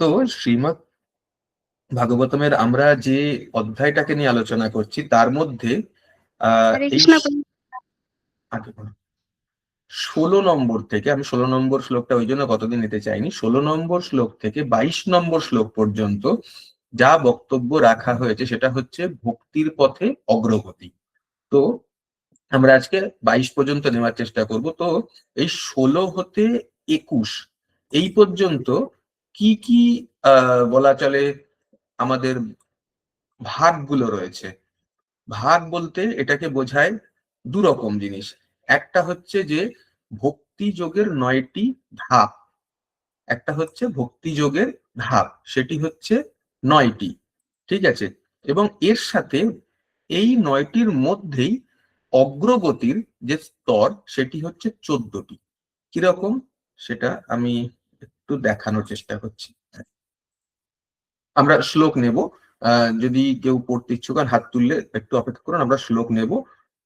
তো শ্রীমৎ ভাগবতমের আমরা যে অধ্যায়টাকে নিয়ে আলোচনা করছি তার মধ্যে হরে এই কৃষ্ণ প্রভু। আগে বলো। 16 নম্বর থেকে, আমি 16 নম্বর শ্লোকটা ওই জন্য কতদিন নিতে চাইনি, 16 নম্বর শ্লোক থেকে 22 নম্বর শ্লোক পর্যন্ত যা বক্তব্য রাখা হয়েছে সেটা হচ্ছে ভক্তির পথে অগ্রগতি। তো আমরা আজকে 22 পর্যন্ত নেওয়ার চেষ্টা করব। তো এই 16 হতে 21 এই পর্যন্ত কি কি বলা চলে আমাদের ভাগগুলো রয়েছে। ভাগ বলতে এটাকে বোঝায় দু রকম জিনিস। একটা হচ্ছে যে ভক্তি যোগের 9টি ধাপ, একটা হচ্ছে ভক্তি যোগের ধাপ, সেটি হচ্ছে 9টি। ঠিক আছে, এবং এর সাথে এই 9টির মধ্যেই অগ্রগতির যে স্তর সেটি হচ্ছে 14টি। কিরকম সেটা আমি একটু দেখানোর চেষ্টা করছি। আমরা শ্লোক নেব, যদি কেউ পড়তে ইচ্ছুক হাত তুললে একটু অপেক্ষা করুন, আমরা শ্লোক নেব।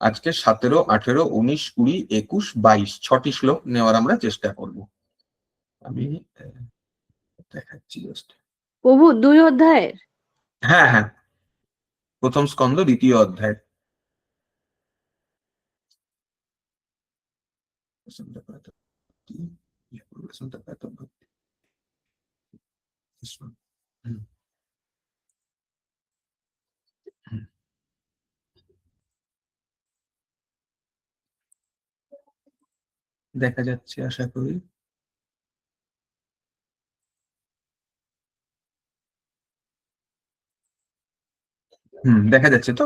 আজকে 17, 18, 19, 20, 21, 22 6টি শ্লোক নেওয়ার আমরা চেষ্টা করব। আমি দেখাচ্ছি জাস্ট। প্রভু 2 অধ্যায়ের। হ্যাঁ হ্যাঁ, প্রথম স্কন্ধ 2য় অধ্যায়। দেখা যাচ্ছে আশা করি। দেখা যাচ্ছে তো।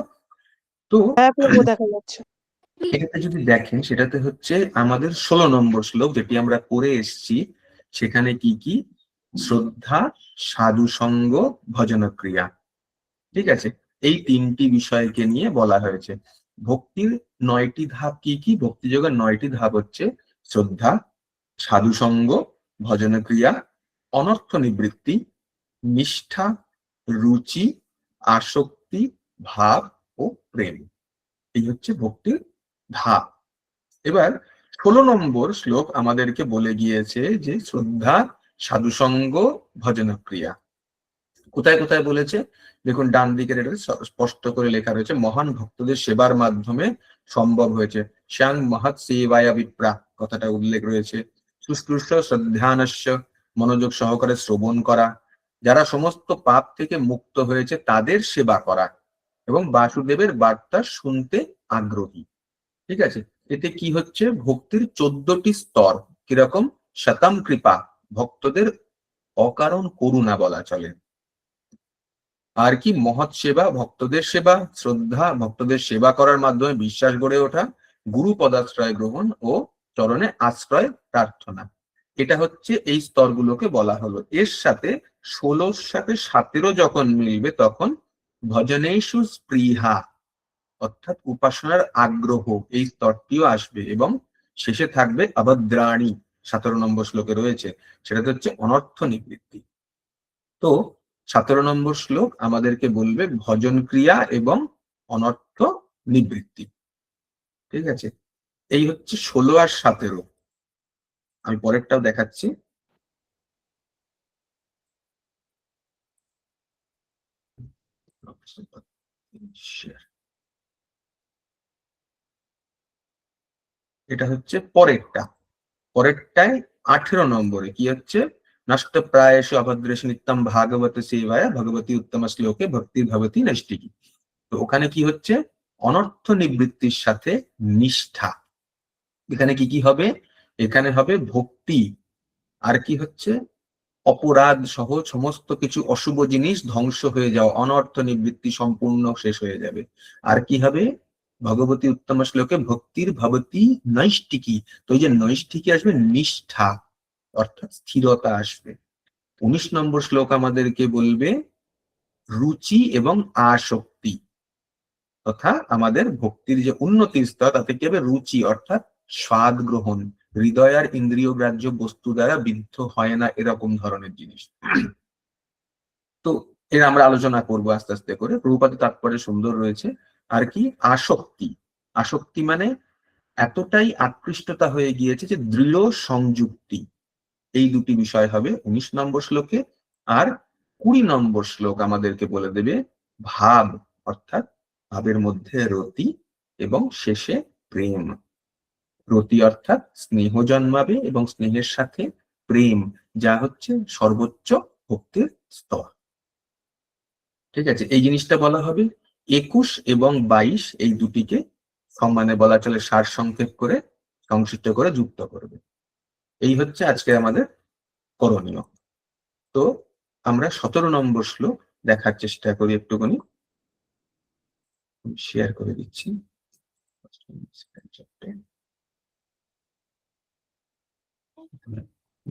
তো হ্যাঁ প্রভু, দেখা যাচ্ছে। এটাতে যদি দেখেন সেটাতে হচ্ছে আমাদের 16 নম্বর শ্লোক যেটি আমরা পড়ে এসেছি। সেখানে কি কি? শ্রদ্ধা, সাধু সঙ্গ, ভজন ক্রিয়া। ঠিক আছে, এই 3টি বিষয়কে নিয়ে বলা হয়েছে। ভক্তির 9টি ধাপ কি কি? ভক্তি যোগের 9টি ধাপ হচ্ছে শ্রদ্ধা, সাধু সঙ্গ, ভজন ক্রিয়া, অনর্থ নিবৃত্তি, নিষ্ঠা, রুচি, আসক্তি, ভাব ও প্রেম। এই হচ্ছে ভক্তির ধাপ। এবার 16 নম্বর শ্লোক আমাদেরকে বলে গিয়েছে যে শ্রদ্ধা, সাধুসঙ্গ, ভজন ক্রিয়া। কোথায় কোথায় বলেছে দেখুন, ডান দিকের এটা স্পষ্ট করে লেখা রয়েছে, মহান ভক্তদের সেবার মাধ্যমে সম্ভব হয়েছে। শ্যাং মহৎ সেবায়া বিপ্রা কথাটা উল্লেখ রয়েছে। শুশ্রূষ শ্রদ্ধানস্য, মনোযোগ সহকারে শ্রবণ করা, যারা সমস্ত পাপ থেকে মুক্ত হয়েছে তাদের সেবা করা, এবং বাসুদেবের বার্তা শুনতে আগ্রহী। ঠিক আছে, এতে কি হচ্ছে? ভক্তির 14টি স্তর। কিরকম? শতম কৃপা, ভক্তদের অকারণ করুণা বলা চলে। আর কি? মহৎ সেবা, ভক্তদের সেবা, শ্রদ্ধা, ভক্তদের সেবা করার মাধ্যমে বিশ্বাস গড়ে ওঠা, গুরু পদাশ্রয় গ্রহণ ও চরণে আশ্রয় প্রার্থনা। এটা হচ্ছে এই স্তরগুলোকে বলা হলো। এর সাথে 16 সাথে 17 যখন মিলবে তখন ভজনেষু স্পৃহা, অর্থাৎ উপাসনার আগ্রহ, এই স্তরটিও আসবে। এবং শেষে থাকবে অভদ্রাণী, 17 নম্বর শ্লোকে রয়েছে, সেটাতে হচ্ছে অনর্থ নিবৃত্তি। তো 17 নম্বর শ্লোক আমাদেরকে বলবে ভজন ক্রিয়া এবং অনর্থ নিবৃত্তি। ঠিক আছে, এই হচ্ছে 16 আর 17। আমি পরেরটাও দেখাচ্ছি। এটা হচ্ছে পরেরটা। পরেরটায় 18 নম্বরে কি হচ্ছে? নষ্ট প্রায়শ অভদ্রেশ নিত্যম ভাগবত সেবায় ভগবতী উত্তম শ্লোকে ভক্তি ভবতী নৈষ্টিকী। তো ওখানে কি হচ্ছে? অনর্থ নিবৃত্তির সাথে নিষ্ঠা। এখানে কি কি হবে? এখানে হবে ভক্তি, আর কি হচ্ছে? অপরাধ সহ সমস্ত কিছু অশুভ জিনিস ধ্বংস হয়ে যাওয়া, অনর্থ নিবৃত্তি সম্পূর্ণ শেষ হয়ে যাবে। আর কি হবে? ভগবতী উত্তম শ্লোকে ভক্তির ভবতী নৈষ্টিকী। তো এই যে নৈষ্টিকী আসবে, নিষ্ঠা অর্থাৎ স্থিরতা আসবে। 19 নম্বর শ্লোক আমাদেরকে বলবে রুচি এবং আসক্তি, তথা আমাদের ভক্তির যে উন্নতির স্তর তাতে কি হবে? রুচি অর্থাৎ স্বাদ গ্রহণ, হৃদয় আর ইন্দ্রিয় গ্রাহ্য বস্তু দ্বারা বিদ্ধ হয় না, এরকম ধরনের জিনিস। তো এর আমরা আলোচনা করবো আস্তে আস্তে করে। প্রভুপাদের তাৎপর্য সুন্দর রয়েছে। আর কি? আসক্তি। আসক্তি মানে এতটাই আকৃষ্টতা হয়ে গিয়েছে যে দৃঢ় সংযুক্তি। এই দুটি বিষয় হবে 19 নম্বর শ্লোকে। আর 20 নম্বর শ্লোক আমাদেরকে বলে দেবে ভাব, অর্থাৎ ভাবের মধ্যে রতি এবং শেষে প্রেম। রতি অর্থাৎ স্নেহ জন্মাবে এবং স্নেহের সাথে প্রেম, যা হচ্ছে সর্বোচ্চ ভক্তির স্তর। ঠিক আছে, এই জিনিসটা বলা হবে। 21 এবং 22 এই দুটিকে সম্মানে বলা চলে সার সংক্ষেপ করে সংক্ষিপ্ত করে যুক্ত করবে। এই হচ্ছে আজকে আমাদের করণীয়। তো আমরা 17 নম্বর শ্লোক দেখার চেষ্টা করি একটুখানি, শেয়ার করে দিচ্ছি।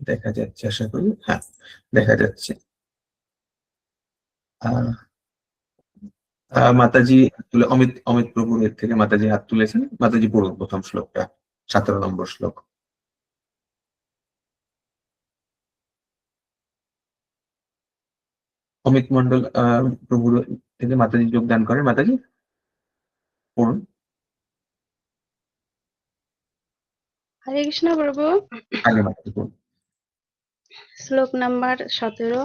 দেখা যাচ্ছে, আশা করি, হ্যাঁ দেখা যাচ্ছে। মাতাজি অমিত অমিত প্রভুর এর থেকে মাতাজি হাত তুলেছেন। মাতাজি পড়ুন প্রথম শ্লোকটা, 17 নম্বর শ্লোক। অমিত মন্ডল প্রভুর থেকে মাতাজি যোগদান করেন। মাতাজি পড়ুন। হরে কৃষ্ণ প্রভু। আগে মাতাজি পড়ুন। শ্লোক নাম্বার 17।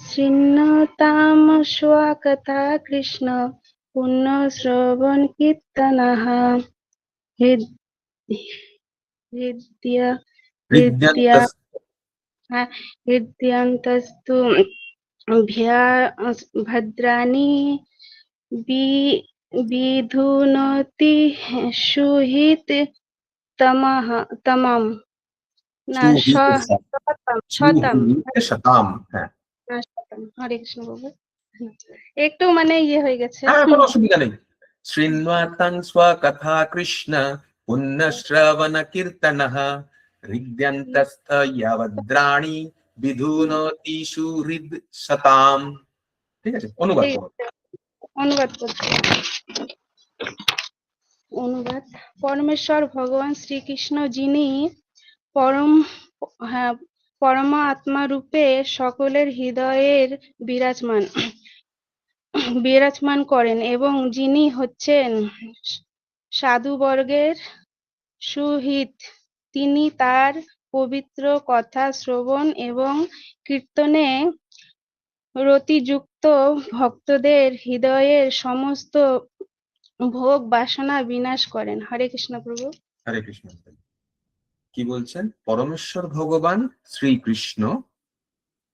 শৃণ্যতাম স্বকথা কৃষ্ণ পুণ্য শ্রবণ কীর্তনঃ হৃদয়া হৃদয়া হৃদয়ন্তস্তু ভদ্রাণি বিধুনতি সুহিত তমাম না শতম শতাম, হ্যাঁ শতম। হরে কৃষ্ণ বাবু, একটু মানে ইয়ে হয়ে গেছে। হ্যাঁ, কোনো অসুবিধা নেই। শৃণ্বাতাং স্বকথা কৃষ্ণ পুণ্য শ্রবণ কীর্তনঃ হৃদ্যন্তস্থ ইয়াবদ্রাণি বিধুনতি সুহৃদ শতাম। ঠিক আছে, অনুবাদ করুন। অনুবাদ করছি। অনুবাদ। পরমেশ্বর ভগবান শ্রীকৃষ্ণ, যিনি পরম পরম আত্মা রূপে সকলের হৃদয়ের বিরাজমান করেন এবং যিনি হচ্ছেন সাধুবর্গের সুহৃদ, তিনি তার পবিত্র কথা শ্রবণ এবং কীর্তনে রতিযুক্ত ভক্তদের হৃদয়ের সমস্ত ভোগ বাসনা বিনাশ করেন। হরে কৃষ্ণ প্রভু। হরে কৃষ্ণ। কি বলছেন? পরমেশ্বর ভগবান শ্রীকৃষ্ণ,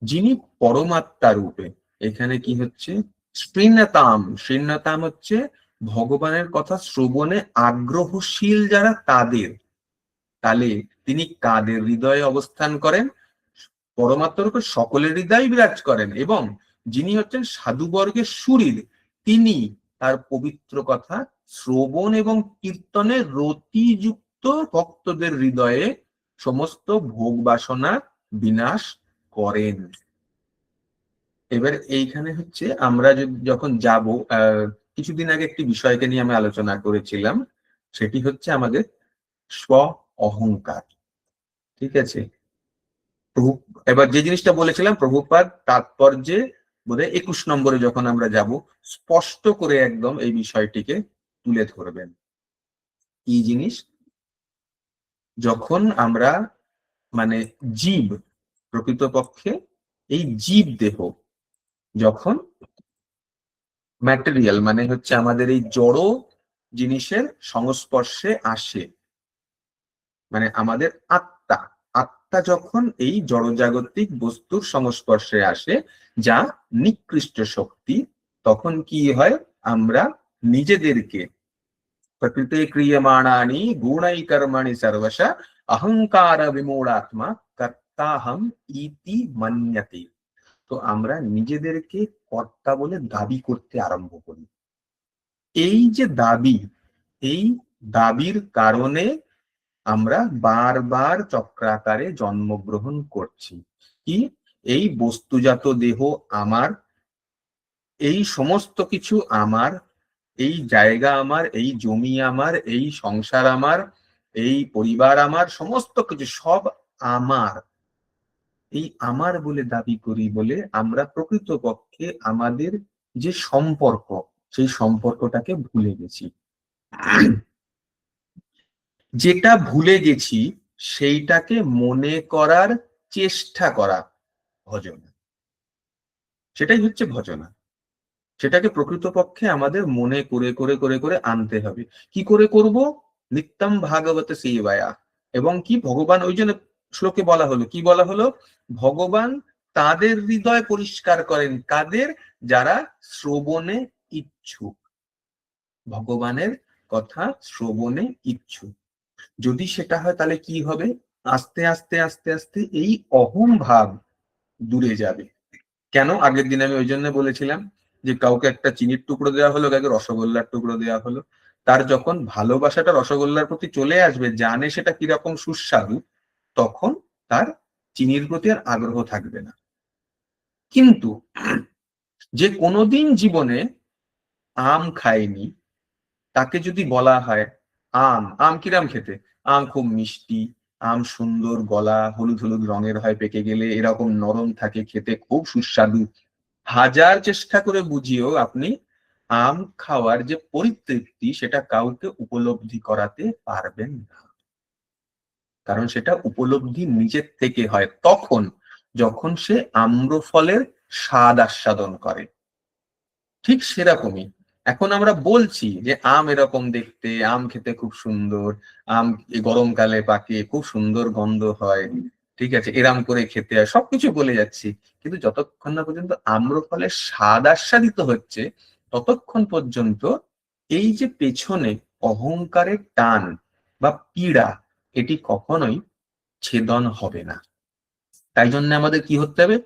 যিনি পরমাত্মা রূপে, এখানে কি হচ্ছে শৃণ্যতাম। শৃণ্যতাম হচ্ছে ভগবানের কথা শ্রবণে আগ্রহশীল যারা, তাদের। তাহলে তিনি কাদের হৃদয়ে অবস্থান করেন? পরমাত্মার উপর সকলের হৃদয় বিরাজ করেন এবং যিনি হচ্ছেন সাধুবর্গের সুহৃদ, তিনি তার পবিত্র কথা শ্রবণ এবং কীর্তনে রতিযুক্ত ভক্তদের হৃদয়ে সমস্ত ভোগ বাসনা বিনাশ করেন। এবার এইখানে হচ্ছে আমরা যখন যাব, কিছুদিন আগে একটি বিষয়কে নিয়ে আমি আলোচনা করেছিলাম, সেটি হচ্ছে আমাদের স্ব অহংকার। ঠিক আছে, এবার যে জিনিসটা বলেছিলাম প্রভুপাদ তাৎপর্যে বোধহয় 21 নম্বরে যখন আমরা যাব, স্পষ্ট করে একদম এই বিষয়টিকে তুলে ধরবেন। কি জিনিস? যখন আমরা মানে জীব, প্রকৃতপক্ষে এই জীব দেহ যখন ম্যাটেরিয়াল মানে হচ্ছে আমাদের এই জড় জিনিসের সংস্পর্শে আসে, মানে আমাদের আত্মা, আত্মা যখন এই জড়জাগতিক বস্তুর সংস্পর্শে আসে যা নিকৃষ্ট শক্তি, তখন কি হয়? আমরা নিজেদেরকে প্রকৃতি ক্রিয়মাণানি গুণাই কর্মাণি সর্বশা অহংকার বিমূঢ়াত্মা কর্তাহম ইতি মন্যতে। তো আমরা নিজেদেরকে কর্তা বলে দাবি করতে আরম্ভ করি। এই যে দাবি, এই দাবির কারণে আমরা বারবার চক্রাকারে জন্মগ্রহণ করছি। কি? এই বস্তুজাত দেহ আমার, এই সমস্ত কিছু আমার, এই জায়গা আমার, এই জমি আমার, এই সংসার আমার, এই পরিবার আমার, সমস্ত কিছু সব আমার। এই আমার বলে দাবি করি বলে আমরা প্রকৃতপক্ষে আমাদের যে সম্পর্ক, সেই সম্পর্কটাকে ভুলে গেছি। যেটা ভুলে গেছি সেইটাকে মনে করার চেষ্টা করা ভজনা, সেটাই হচ্ছে ভজনা। সেটাকে প্রকৃতপক্ষে আমাদের মনে করে করে করে করে আনতে হবে। কি করে করব? নিত্যম ভাগবত সেবায়া। এবং কি ভগবান, ওই জন্য শ্লোকে বলা হলো, কি বলা হলো? ভগবান তাদের হৃদয় পরিষ্কার করেন, কাদের? যারা শ্রবণে ইচ্ছুক, ভগবানের কথা শ্রবণে ইচ্ছুক। যদি সেটা হয় তাহলে কি হবে? আস্তে আস্তে আস্তে আস্তে এই অহং ভাব দূরে যাবে। কেন? আগের দিন আমি ওই জন্য বলেছিলাম যে কাউকে একটা চিনির টুকরো দেওয়া হলো, কাউকে রসগোল্লার টুকরো দেওয়া হলো, তার যখন ভালোবাসাটা রসগোল্লার প্রতি চলে আসবে, জানে সেটা কিরকম সুস্বাদু, তখন তার চিনির প্রতি আর আগ্রহ থাকবে না। কিন্তু যে কোনোদিন জীবনে আম খায়নি, তাকে যদি বলা হয় আম, আম কিরাম খেতে? আম খুব মিষ্টি, আম সুন্দর গলা, হলুদ হলুদ রঙের হয়, পেকে গেলে এরকম নরম থাকে, খেতে খুব সুস্বাদু। হাজার চেষ্টা করে বুঝিয়েও আপনি আম খাওয়ার যে পরিতৃপ্তি, সেটা কাউকে উপলব্ধি করাতে পারবেন না। কারণ সেটা উপলব্ধি নিজের থেকে হয় তখন, যখন সে আম্রফলের স্বাদ আস্বাদন করে। ঠিক সেরকমই এখন আমরা বলছি যে আম এরকম দেখতে, আম খেতে খুব সুন্দর, আম গরমকালে পাকে, খুব সুন্দর গন্ধ হয়, ঠিক আছে, এরাম করে খেতে হয়, সবকিছু বলে যাচ্ছি। কিন্তু যতক্ষণ না পর্যন্ত আম্রফলের স্বাদ আস্বাদিত হচ্ছে, ততক্ষণ পর্যন্ত এই যে পেছনে অহংকারের টান বা পীড়া, এটি কখনোই ছেদন হবে না। তাই জন্য আমাদের কি হতে হবে?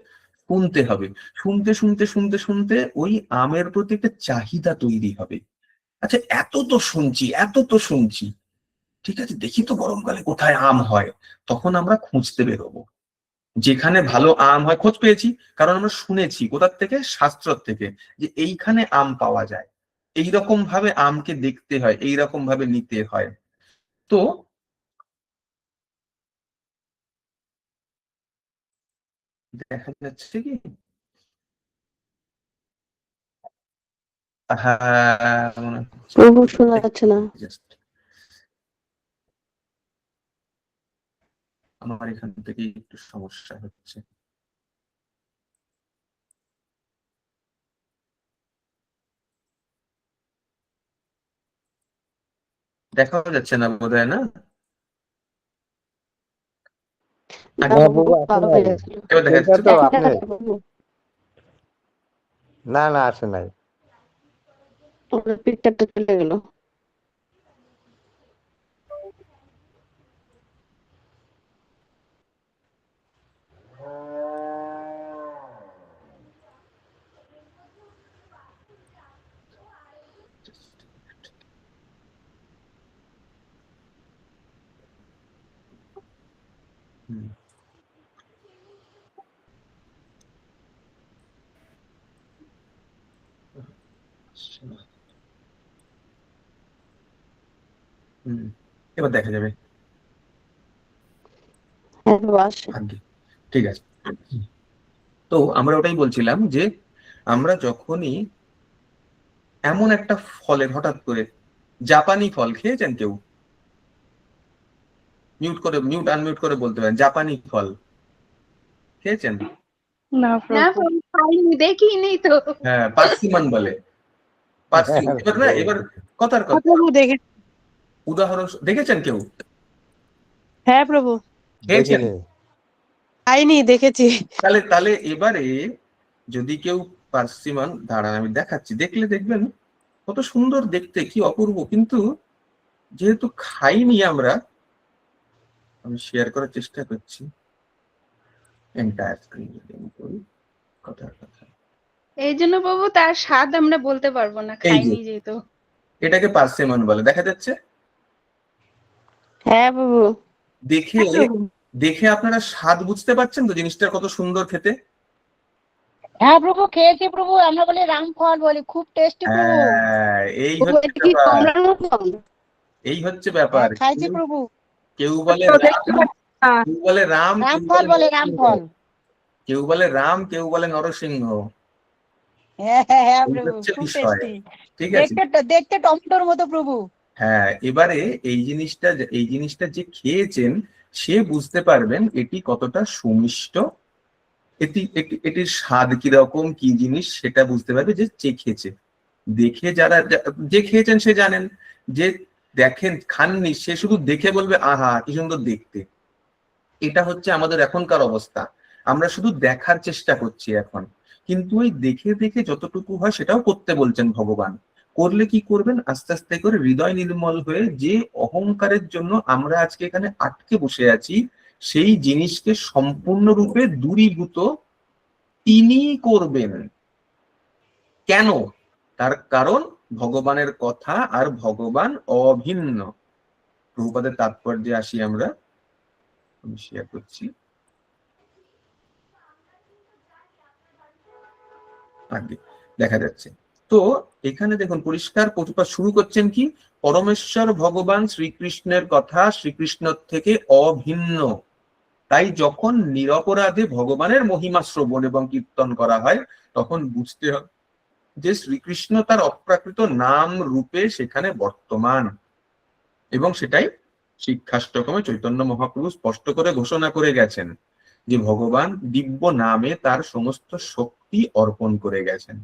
শুনতে হবে। শুনতে শুনতে শুনতে শুনতে ওই আমের প্রতি একটা চাহিদা তৈরি হবে। আচ্ছা, এত তো শুনছি, এত তো শুনছি, ঠিক আছে, দেখি তো গরমকালে কোথায় আম হয়। তখন আমরা খুঁজতে বেরোবো। যেখানে ভালো আম হয়, খোঁজ পেয়েছি, কারণ আমরা শুনেছি কোথার থেকে? শাস্ত্র থেকে, যে এইখানে আম পাওয়া যায়, এইরকম ভাবে আমকে দেখতে হয়, এইরকম ভাবে নিতে হয়। তো দেখা যাচ্ছে কি, হ্যাঁ, মনে হচ্ছে প্রভু শোনা যাচ্ছে না। just আমার এখান থেকে একটু সমস্যা হচ্ছে। দেখা যাচ্ছে না বোধহয়, না? না আগে হ্যাঁ প্রভু, বাবু, খুব আসে ভালো নাই। হয়ে গেছিল। এবার দেখা এটা যাচ্ছে তো তো? এখন আপনি, আসছে প্রভু, না না আসে নাই। আমাদের পিকচারটা চলে গেল। হুম। হুম, এবার দেখা যাবে। হ্যাঁ প্রভু, আসছে। ভাগ্যে ঠিক আছে। তো আমরা ওটাই বলছিলাম যে আমরা যখনই এমন একটা ফলের, হঠাৎ করে জাপানি ফল খেয়েছেন কেউ? মিউট করে, মিউট আনমিউট করে বলতে পারেন, জাপানি ফল খেয়েছেন? না প্রভু, খাইনি, দেখিনি তো। হ্যাঁ, পার্সিমন বলে, পার্সিমন। এবার না, এবার কথার কথা, প্রভু দেখে, উদাহরণ দেখেছেন কেউ? হ্যাঁ প্রভু, খেয়েছেন? দেখিনি। খাইনি, দেখেছি। তাহলে তাহলে এবারে যদি কেউ পার্সিমন, দাঁড়ান আমি দেখাচ্ছি, দেখলে দেখবেন কত সুন্দর দেখতে, কি অপূর্ব। কিন্তু যেহেতু খাইনি আমরা, আমি শেয়ার করার চেষ্টা করছি এন্টায়ার স্ক্রিন, যদি আমি করি কথার কথা। এই জন্য প্রভু তার স্বাদ আমরা বলতে পারবো না, এই যে খাইনি যেহেতু। এটাকে পার্সিমন বলে, দেখা যাচ্ছে? হ্যাঁ প্রভু, দেখে হ্যাঁ প্রভু, দেখে আপনারা স্বাদ বুঝতে পারছেন তো, জিনিসটা কত সুন্দর খেতে। হ্যাঁ প্রভু, খেয়েছি প্রভু, আমরা বলি রামফল বলি, খুব টেস্টি প্রভু। হ্যাঁ, এই প্রভু হচ্ছে এটা কি ব্যাপার, কমলার মতন? এই হচ্ছে ব্যাপার। হ্যাঁ খাইছি প্রভু। কেউ বলে রাম, কেউ বলে রাম, কেউ রামফল বলে বলে, নরসিংহ, রামফল। কেউ বলে রাম, কেউ বলে নরসিংহ। হ্যাঁ হ্যাঁ হ্যাঁ এই প্রভু, হচ্ছে খুব বিষয়, টেস্টি। ঠিক আছে। দেখতে টমেটোর মতো প্রভু। হ্যাঁ, এবারে এই জিনিসটা যে খেয়েছেন, সে বুঝতে পারবেন এটি কতটা সুমিষ্ট, এটির স্বাদ কিরকম, কি জিনিস সেটা বুঝতে পারবে যে চেখেছে। দেখে যে খেয়েছেন সে জানেন, যে দেখেন খাননি সে শুধু দেখে বলবে আহা কি সুন্দর দেখতে। এটা হচ্ছে আমাদের এখনকার অবস্থা, আমরা শুধু দেখার চেষ্টা করছি এখন, কিন্তু ওই দেখে দেখে যতটুকু হয় সেটাও করতে বলছেন ভগবান। করলে কি করবেন, আস্তে আস্তে করে হৃদয় নির্মল হয়ে যে অহংকারের জন্য আমরা আজকে এখানে আটকে বসে আছি, সেই জিনিসকে সম্পূর্ণরূপে দূরীভূত তিনি করবেন। কেন? তার কারণ ভগবানের কথা আর ভগবান অভিন্ন। প্রভুপাদের তাৎপর্যে আসি আমরা, আমি শেয়ার করছি। আগে দেখা যাচ্ছে তো এখানে দেখুন পরিষ্কার প্রভুপাদ শুরু করছেন কি, পরমেশ্বর ভগবান শ্রীকৃষ্ণের কথা শ্রীকৃষ্ণ থেকে অভিন্ন। তাই যখন নিরপরাধে ভগবানের মহিমা শ্রবণ এবং কীর্তন করা হয় তখন বুঝতে হবে যে শ্রীকৃষ্ণ তার অপ্রাকৃত নাম রূপে সেখানে বর্তমান, এবং সেটাই শিক্ষাষ্টকমে চৈতন্য মহাপ্রভু স্পষ্ট করে ঘোষণা করে গেছেন যে ভগবান দিব্য নামে তার সমস্ত শক্তি অর্পণ করে গেছেন।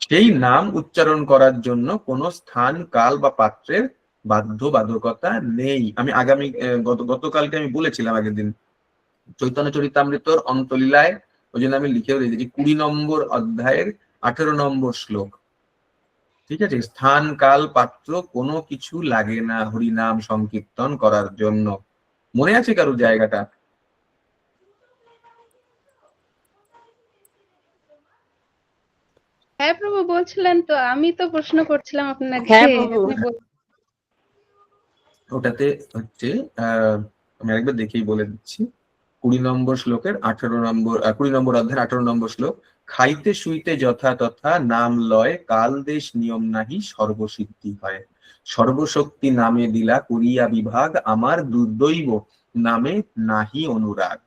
সেই নাম উচ্চারণ করার জন্য কোনো স্থান, কাল বা পাত্রের বাধ্যবাধকতা নেই। আমি গতকালকে আমি বলেছিলাম, আগের দিন চৈতন্য চরিতামৃতর অন্তলীলায়, ওই জন্য আমি লিখেও রেখেছি 20 নম্বর অধ্যায়ের 18 নম্বর শ্লোক। ঠিক আছে, স্থান, কাল, পাত্র কোনো কিছু লাগে না হরিনাম সংকীর্তন করার জন্য। মনে আছে কারো জায়গাটা? হ্যাঁ প্রভু বলছিলেন তো, আমি তো প্রশ্ন করছিলাম আপনাকে। হ্যাঁ প্রভু। আপনি ওটাতে হচ্ছে আমি আরেকবার দেখেই বলে দিচ্ছি, 20 নম্বর শ্লোকের 18 নম্বর 20 নম্বর অধ্যায়ের 18 নম্বর শ্লোক, খাইতে শুইতে যথা তথা নাম লয়, কাল দেশ নিয়ম নাহি সর্বসিদ্ধি হয়। সর্বশক্তি নামে দিলা করিয়া বিভাগ, আমার দুর্দৈব নামে নাহি অনুরাগ।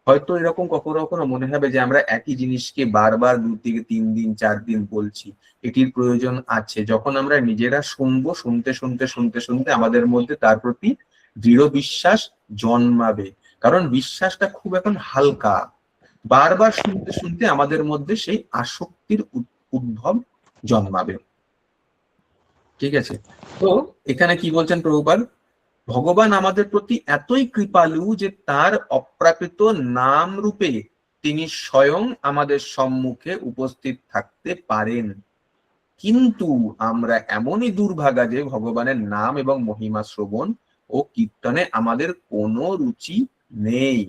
হয়তো এরকম কখনো কখনো মনে হবে যে আমরা একই জিনিসকে বারবার 2 থেকে 3 দিন 4 দিন বলছি, এটির প্রয়োজন আছে। যখন আমরা নিজেরা শুনবো, শুনতে শুনতে শুনতে শুনতে আমাদের মধ্যে তার প্রতি দৃঢ় বিশ্বাস জন্মাবে। কারণ বিশ্বাসটা খুব এখন হালকা, বারবার শুনতে শুনতে আমাদের মধ্যে সেই আসক্তির উদ্ভব জন্মাবে। ঠিক আছে, তো এখানে কি বলছেন প্রভুপাদ, ভগবান আমাদের প্রতি এতই কৃপালু যে তার অপ্রাকৃত নাম রূপে তিনি স্বয়ং আমাদের সম্মুখে উপস্থিত থাকতে পারেন, কিন্তু আমরা এমনই দুর্ভাগা যে ভগবানের নাম এবং মহিমা শ্রবণ ও কীর্তনে আমাদের কোনো রুচি নেই।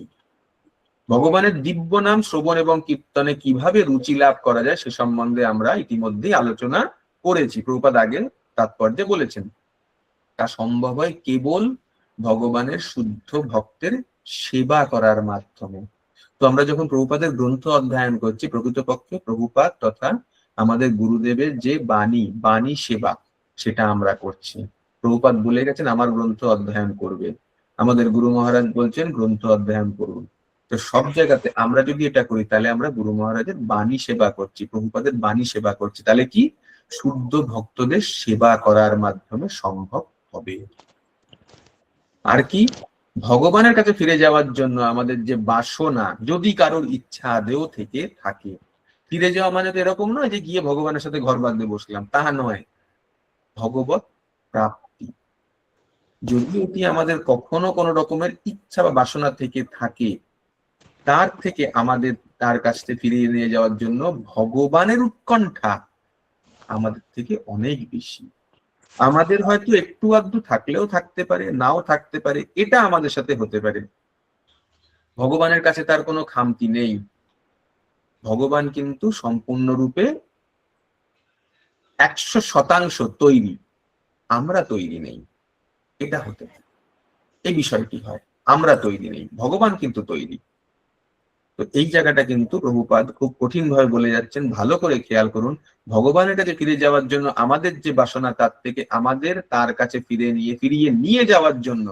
ভগবানের দিব্য নাম শ্রবণ এবং কীর্তনে কিভাবে রুচি লাভ করা যায় সে সম্বন্ধে আমরা ইতিমধ্যেই আলোচনা করেছি। প্রভুপাদ আগে তাৎপর্যে বলেছেন তা সম্ভব হয় কেবল ভগবানের শুদ্ধ ভক্তের সেবা করার মাধ্যমে। তো আমরা যখন প্রভুপাদের গ্রন্থ অধ্যয়ন করছি, প্রকৃতপক্ষে প্রভুপাদ তথা আমাদের গুরুদেবের যে বাণী সেবা সেটা আমরা করছি। প্রভুপাদ বলে গেছেন আমার গ্রন্থ অধ্যয়ন করবে, আমাদের গুরু মহারাজ বলছেন গ্রন্থ অধ্যয়ন করুন। তো সব জায়গাতে আমরা যদি এটা করি তাহলে আমরা গুরু মহারাজের বাণী সেবা করছি, প্রভুপাদের বাণী সেবা করছি। তাহলে কি শুদ্ধ ভক্তদের সেবা করার মাধ্যমে সম্ভব হবে। আর কি, ভগবানের কাছে ফিরে যাওয়ার জন্য আমাদের যে বাসনা, যদি কারোর ইচ্ছা আদেও থেকে থাকে, ফিরে যাওয়া মানে তো এরকম নয় যে গিয়ে ভগবানের সাথে ঘর বাঁধতে বসলাম, তাহা নয়। ভগবত প্রাপ্তি, যদি এটি আমাদের কখনো কোনো রকমের ইচ্ছা বা বাসনা থেকে থাকে, তার থেকে আমাদের তার কাছে ফিরিয়ে নিয়ে যাওয়ার জন্য ভগবানের উৎকণ্ঠা আমাদের থেকে অনেক বেশি। আমাদের হয়তো একটু আধটু থাকলেও থাকতে পারে, নাও থাকতে পারে, এটা আমাদের সাথে হতে পারে। ভগবানের কাছে তার কোনো খামতি নেই। ভগবান কিন্তু সম্পূর্ণরূপে 100% তৈরি, আমরা তৈরি নেই। এটা হতে পারে, এই বিষয়টি হয়, আমরা তৈরি নেই, ভগবান কিন্তু তৈরি। তো এই জায়গাটা কিন্তু প্রভুপাদ খুব কঠিন ভাবে বলে যাচ্ছেন, ভালো করে খেয়াল করুন। ভগবানের কাছে ফিরে যাওয়ার জন্য আমাদের যে বাসনা, তার থেকে আমাদের তার কাছে ফিরিয়ে নিয়ে যাওয়ার জন্য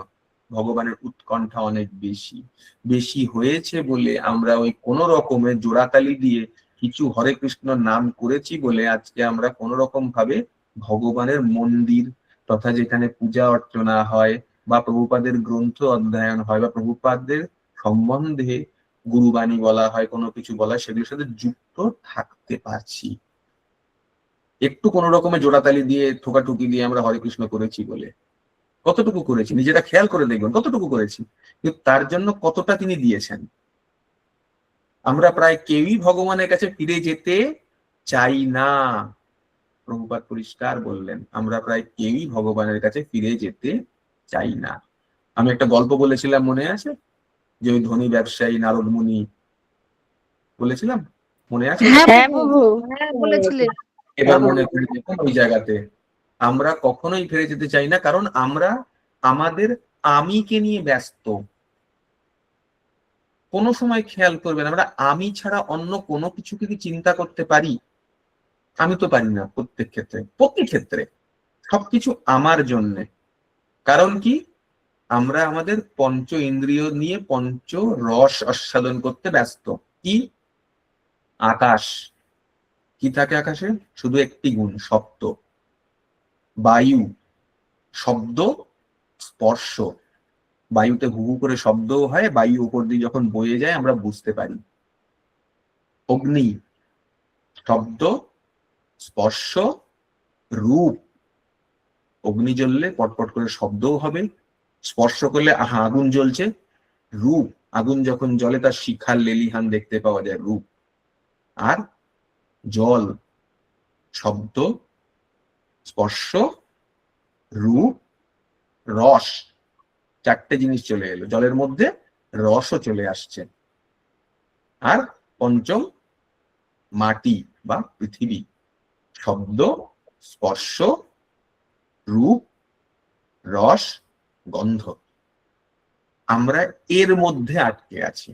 ভগবানের উৎকণ্ঠা অনেক বেশি হয়েছে বলে আমরা ওই কোনো রকমের জোড়াতালি দিয়ে কিছু হরে কৃষ্ণ নাম করেছি বলে আজকে আমরা কোনো রকম ভাবে ভগবানের মন্দির তথা যেখানে পূজা অর্চনা হয় বা প্রভুপাদের গ্রন্থ অধ্যয়ন হয় বা প্রভুপাদের সম্বন্ধে গুরুবাণী বলা হয়, কোনো কিছু বলা হয়, সেগুলোর সাথে যুক্ত থাকতে পারছি। একটু কোনো রকমের জোড়াতালি দিয়ে ঠোকাঠুকি দিয়ে আমরা হরে কৃষ্ণ করেছি বলে, কতটুকু করেছি নিজেরা খেয়াল করে দেখবেন, কতটুকু করেছি, কিন্তু তার জন্য কতটা তিনি দিয়েছেন। আমরা প্রায় কেউই ভগবানের কাছে ফিরে যেতে চাই না। প্রভুপাদ পরিষ্কার বললেন, আমরা প্রায় কেউই ভগবানের কাছে ফিরে যেতে চাই না। আমি একটা গল্প বলেছিলাম, মনে আছে? যে ওই ধনী ব্যবসায়ী নারদ মুনি, বলেছিলাম, মনে আছে? হ্যাঁ প্রভু। হ্যাঁ বলেছিলেন। এবার মনে করে দেখুন, ওই জায়গাতে আমরা কখনোই ফিরে যেতে চাই না, কারণ আমরা আমাদের আমিকে নিয়ে ব্যস্ত। কোনো সময় খেয়াল করবেন, আমরা আমি ছাড়া অন্য কোনো কিছুকে কি চিন্তা করতে পারি? আমি তো পারি না। প্রত্যেক ক্ষেত্রে সবকিছু আমার জন্যে। কারণ কি? আমরা আমাদের পঞ্চ ইন্দ্রিয় নিয়ে পঞ্চ রস আস্বাদন করতে ব্যস্ত। কি? আকাশ। কি থাকে আকাশে? শুধু একটি গুণ, শব্দ। বায়ু, শব্দ, স্পর্শ। বায়ুতে হু হু করে শব্দও হয়, বায়ু উপর দিয়ে যখন বয়ে যায় আমরা বুঝতে পারি। অগ্নি, শব্দ, স্পর্শ, রূপ। অগ্নি জ্বললে পটপট করে শব্দও হবে, স্পর্শ করলে আহা আগুন জ্বলছে, রূপ। আগুন যখন জ্বলে তার শিখার লেলিহান দেখতে পাওয়া যায়, রূপ। আর জল, শব্দ, স্পর্শ, রূপ, রস। চারটে জিনিস চলে এলো, জলের মধ্যে রসও চলে আসছে। আর পঞ্চম মাটি বা পৃথিবী। শব্দ, স্পর্শ, রূপ, রস, গন্ধ। আমরা এর মধ্যে আটকে আছি।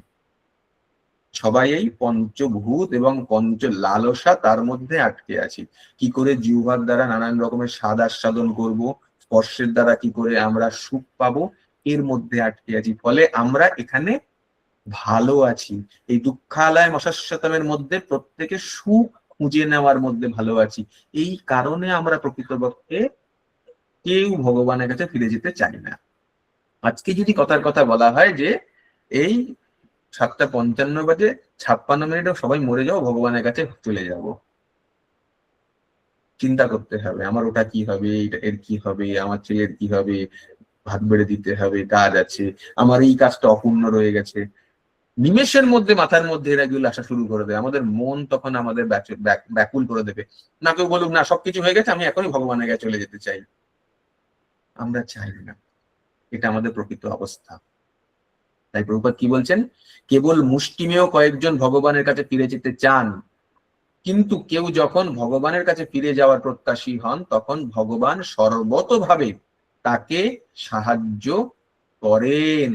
সবাই এই পঞ্চভূত এবং পঞ্চ লালসা, তার মধ্যে আটকে আছি। কি করে জিহ্বার দ্বারা নানান রকমের স্বাদ আস্বাদন করব, স্পর্শের দ্বারা কি করে আমরা সুখ পাবো, এর মধ্যে আটকে আছি। ফলে আমরা এখানে ভালো আছি। এই দুঃখালয় মশাশ্বতমের মধ্যে প্রত্যেকে সুখ খুঁজে নেওয়ার মধ্যে ভালো আছি। এই কারণে আমরা প্রকৃতপক্ষে কেউ ভগবানের কাছে ফিরে যেতে চাই না। আজকে যদি কথার কথা বলা হয় যে এই 7:55 বাজে, 56 মিনিটে সবাই মরে যাও, ভগবানের কাছে চলে যাব, চিন্তা করতে হবে আমার ওটা কি হবে, এর কি হবে, আমার ছেলের কি হবে, ভাত বেড়ে দিতে হবে, কাজ আছে, আমার এই কাজটা অপূর্ণ রয়ে গেছে। নিমেষের মধ্যে মাথার মধ্যে এরাগুলো আসা শুরু করে দেয়। আমাদের মন তখন আমাদের ব্যাকুল করে দেবে। না কেউ বলুক না সবকিছু হয়ে গেছে, আমি এখনই ভগবানের কাছে চলে যেতে চাই। আমরা চাই না, এটা আমাদের প্রকৃত অবস্থা। তাই প্রভুপাদ কি বলছেন? কেবল মুষ্টিমেয় কয়েকজন ভগবানের কাছে ফিরে যেতে চান, কিন্তু কেউ যখন ভগবানের কাছে ফিরে যাওয়ার প্রত্যাশী হন, তখন ভগবান সর্বতোভাবে তাকে সাহায্য করেন।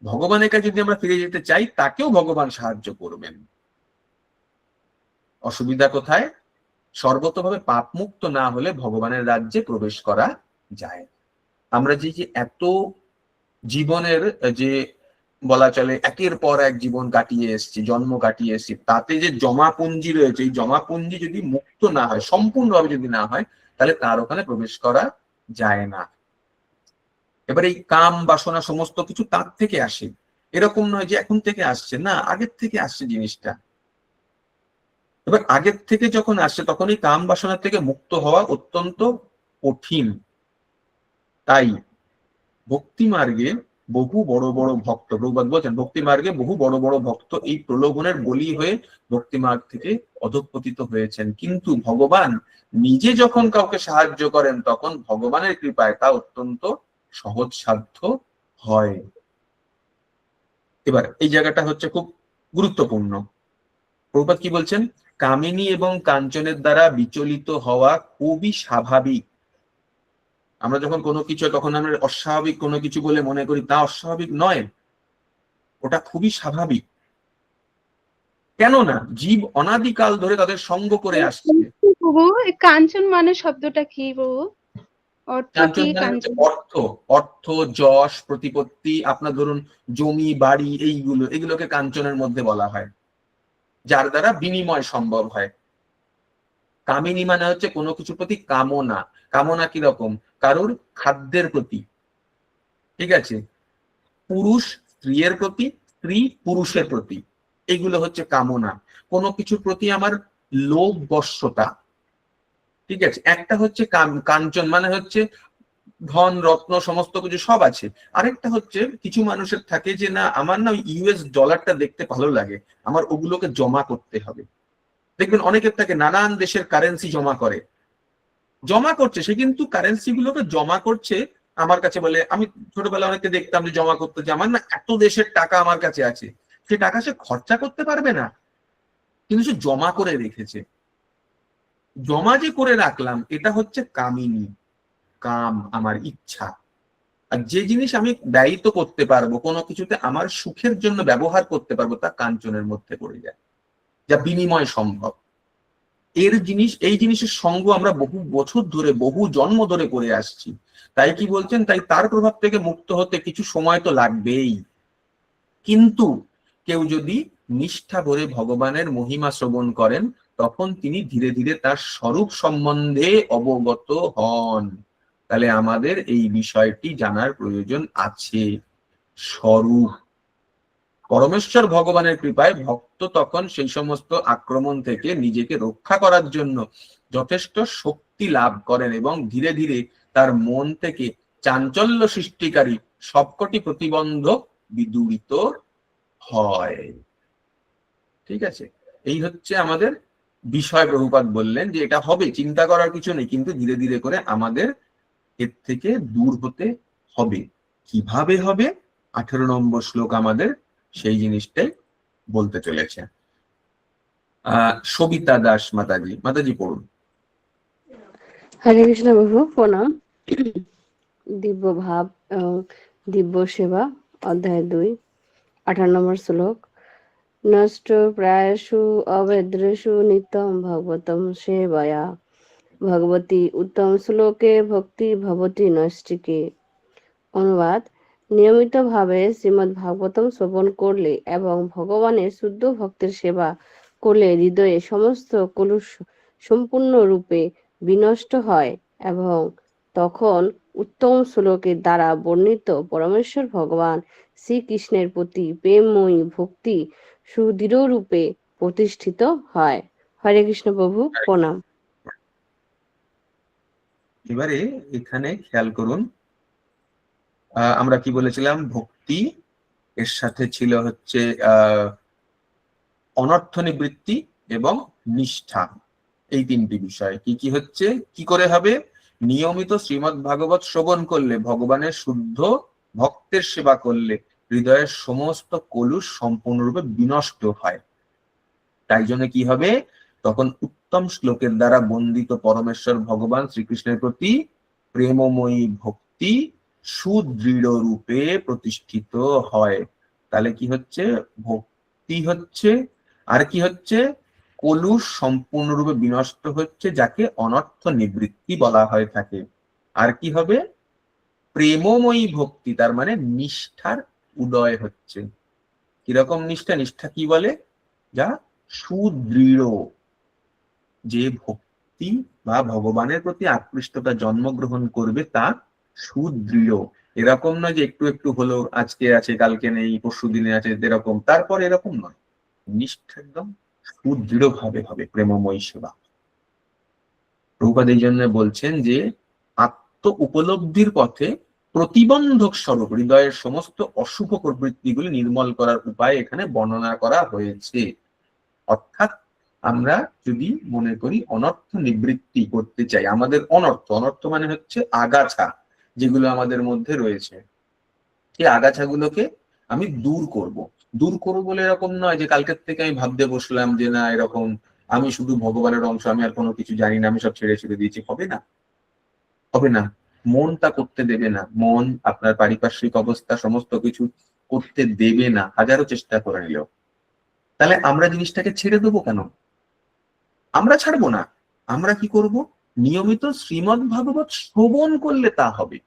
ভগবানের কাছে যদি আমরা ফিরে যেতে চাই, তাকেও ভগবান সাহায্য করবেন। অসুবিধা কোথায়? সর্বতোভাবে পাপ মুক্ত না হলে ভগবানের রাজ্যে প্রবেশ করা যায়। আমরা যে এত জীবনের যে বলা চলে একের পর এক জীবন কাটিয়ে এসেছি, জন্ম কাটিয়ে এসেছি, তাতে যে জমা পুঞ্জি রয়েছে, এই জমা পুঞ্জি যদি মুক্ত না হয়, সম্পূর্ণভাবে যদি না হয়, তাহলে তার ওখানে প্রবেশ করা যায় না। এবার এই কাম বাসনা সমস্ত কিছু তার থেকে আসে, এরকম নয় যে এখন থেকে আসছে, না, আগের থেকে আসছে জিনিসটা। এবার আগের থেকে যখন আসছে তখন এই কাম বাসনা থেকে মুক্ত হওয়া অত্যন্ত কঠিন। তাই ভক্তি মার্গে বহু বড় বড় ভক্ত, প্রভুপাদ বলছেন, ভক্তি মার্গে বহু বড় বড় ভক্ত এই প্রলোভনের বলি হয়ে ভক্তি মার্গ থেকে অধঃপতিত হয়েছেন। কিন্তু ভগবান নিজে যখন কাউকে সাহায্য করেন, তখন ভগবানের কৃপায় তা অত্যন্ত সহজসাধ্য হয়। এবার এই জায়গাটা হচ্ছে খুব গুরুত্বপূর্ণ। প্রভুপাদ কি বলছেন? কামিনী এবং কাঞ্চনের দ্বারা বিচলিত হওয়া খুবই স্বাভাবিক। আমরা যখন কোনো কিছু তখন আমরা অস্বাভাবিক কোনো কিছু বলে মনে করি, তা অস্বাভাবিক নয়, ওটা খুবই স্বাভাবিক। কেননা জীব অনাদিকাল ধরে তাদের সঙ্গ করে আসছে। প্রভু কাঞ্চন মানে শব্দটা কি প্রভু? অর্থ কি কাঞ্চন মানে কাঞ্চন? অর্থ, অর্থ, যশ, প্রতিপত্তি। আপনার ধরুন জমি বাড়ি, এগুলোকে কাঞ্চনের মধ্যে বলা হয়, যার দ্বারা বিনিময় সম্ভব হয়। কামিনী মানে হচ্ছে কোনো কিছুর প্রতি কামনা। কামনা কিরকম? কারোর খাদ্যের প্রতি, ঠিক আছে, পুরুষ স্ত্রীর প্রতি, স্ত্রী পুরুষের প্রতি, এগুলো হচ্ছে কামনা। কোনো কিছুর প্রতি আমার লোভ বশ্যতা, ঠিক আছে। একটা হচ্ছে কাঞ্চন মানে হচ্ছে ধন রত্ন সমস্ত কিছু সব আছে। আরেকটা হচ্ছে কিছু মানুষের থাকে যে না আমার না ইউএস ডলারটা দেখতে ভালো লাগে, আমার ওগুলোকে জমা করতে হবে। দেখবেন অনেকের থাকে নানান দেশের কারেন্সি জমা করছে, সে কিন্তু কারেন্সি গুলোকে জমা করছে। আমার কাছে বলে, আমি ছোটবেলায় অনেকে দেখতাম যে জমা করতে, যে আমার না এত দেশের টাকা আমার কাছে আছে, সে টাকা সে খরচা করতে পারবে না, কিন্তু সে জমা করে রেখেছে। জমা যে করে রাখলাম এটা হচ্ছে কামিনী, কাম, আমার ইচ্ছা। আর যে জিনিস আমি ব্যয়িত করতে পারবো, কোনো কিছুতে আমার সুখের জন্য ব্যবহার করতে পারবো, তা কাঞ্চনের মধ্যে পড়ে যায়, যা বিনিময় সম্ভব। এই জিনিসের সঙ্গ আমরা বহু বছর ধরে, বহু জন্ম ধরে করে আসছি। তাই কি বলছেন, তাই তার প্রভাব থেকে মুক্ত হতে কিছু সময় তো লাগবেই। কিন্তু কেউ যদি নিষ্ঠা ভরে ভগবানের মহিমা শ্রবণ করেন, তখন তিনি ধীরে ধীরে তার স্বরূপ সম্বন্ধে অবগত হন। তাহলে আমাদের এই বিষয়টি জানার প্রয়োজন আছে। স্বরূপ, পরমেশ্বর ভগবানের কৃপায় ভক্ত তখন সেই সমস্ত আক্রমণ থেকে নিজেকে রক্ষা করার জন্য যথেষ্ট শক্তি লাভ করেন এবং ধীরে ধীরে তার মন থেকে চাঞ্চল্য সৃষ্টিকারী সবকটি প্রতিবন্ধক বিদূরিত হয়। ঠিক আছে, এই হচ্ছে আমাদের বিষয়। প্রভুপাদ বললেন যে এটা হবে, চিন্তা করার কিছু নেই, কিন্তু ধীরে ধীরে করে আমাদের এর থেকে দূর হতে হবে। কিভাবে হবে? 18 নম্বর শ্লোক আমাদের সেই জিনিসটাই বলতে চলেছে। সবিতা দাস মাতাজি পড়ুন। হরে কৃষ্ণ প্রভু, প্রণাম। দিব্য ভাব দিব্য সেবা, অধ্যায় 2, 18 নম্বর শ্লোক। নষ্ট প্রায়শু অভদ্রেষু নিত্যম ভগবতম সেবয়া ভগবতী উত্তম শ্লোকে ভক্তি ভবতি নৈষ্টিকে। অনুবাদ: নিয়মিত ভাবে শ্রীমদ্ ভাগবতম শ্রবণ করলে এবং ভগবানের শুদ্ধ ভক্তের সেবা করলে হৃদয়ে সমস্ত কলুষ সম্পূর্ণরূপে বিনষ্ট হয় এবং তখন উত্তম শ্লোকের দ্বারা বর্ণিত পরমেশ্বর ভগবান শ্রীকৃষ্ণের প্রতি প্রেমময়ী ভক্তি সুদৃঢ় রূপে প্রতিষ্ঠিত হয়। হরে কৃষ্ণ প্রভু, প্রণাম। এবারে এখানে খেয়াল করুন, আমরা কি বলেছিলাম? ভক্তি, এর সাথে ছিল হচ্ছে অনর্থ নিবৃত্তি এবং নিষ্ঠা। এই তিনটি বিষয় কি কি হচ্ছে, কি করে হবে? নিয়মিত শ্রীমদ্ ভাগবত শ্রবণ করলে, ভগবানের শুদ্ধ ভক্তের সেবা করলে হৃদয়ের সমস্ত কলুষ সম্পূর্ণরূপে বিনষ্ট হয়। তাই জন্য কি হবে? তখন উত্তম শ্লোকের দ্বারা বন্দিত পরমেশ্বর ভগবান শ্রীকৃষ্ণের প্রতি প্রেমময়ী ভক্তি সুদৃঢ় রূপে প্রতিষ্ঠিত হয়। তাহলে কি হচ্ছে? ভক্তি হচ্ছে, আর কি হচ্ছে? কলুষ সম্পূর্ণরূপে বিনষ্ট হচ্ছে, যাকে অনর্থ নিবৃত্তি বলা হয়ে থাকে। আর কি হবে? প্রেমময়ী ভক্তি, তার মানে নিষ্ঠার উদয় হচ্ছে। কিরকম নিষ্ঠা? নিষ্ঠা কি বলে? যা সুদৃঢ়, যে ভক্তি বা ভগবানের প্রতি আকৃষ্টতা জন্মগ্রহণ করবে তা সুদৃঢ়। এরকম নয় যে একটু একটু হলো, আজকে আছে কালকে নেই, পরশু দিনে আছে, এরকম, তারপর এরকম নয়। নিষ্ঠা একদম সুদৃঢ় ভাবে হবে, প্রেমময়ী সেবা। প্রভুপাদ এই জন্য বলছেন যে আত্ম উপলব্ধির পথে প্রতিবন্ধক স্বরূপ হৃদয়ের সমস্ত অশুভ প্রবৃত্তিগুলি নির্মল করার উপায় এখানে বর্ণনা করা হয়েছে। অর্থাৎ আমরা যদি মনে করি অনর্থ নিবৃত্তি করতে চাই, আমাদের অনর্থ মানে হচ্ছে আগাছা যেগুলো আমাদের মধ্যে রয়েছে, সেই আগাছাগুলোকে আমি দূর করব বলে এরকম নয় যে কালকের থেকে আমি ভাবতে বসলাম যে না এরকম আমি শুধু ভগবানের অংশ, আমি আর কোনো কিছু জানি না, আমি সব ছেড়ে দিয়েছি। হবে না। মন তা করতে দেবে না। মন আপনার পারিপার্শ্বিক অবস্থা সমস্ত কিছু করতে দেবে না, হাজারো চেষ্টা করে নিলেও। তাহলে আমরা জিনিসটাকে ছেড়ে দেবো কেন? আমরা ছাড়বো না। আমরা কি করব? নিয়মিত শ্রীমদ্ ভাগবত শ্রবণ করলে তা হবে,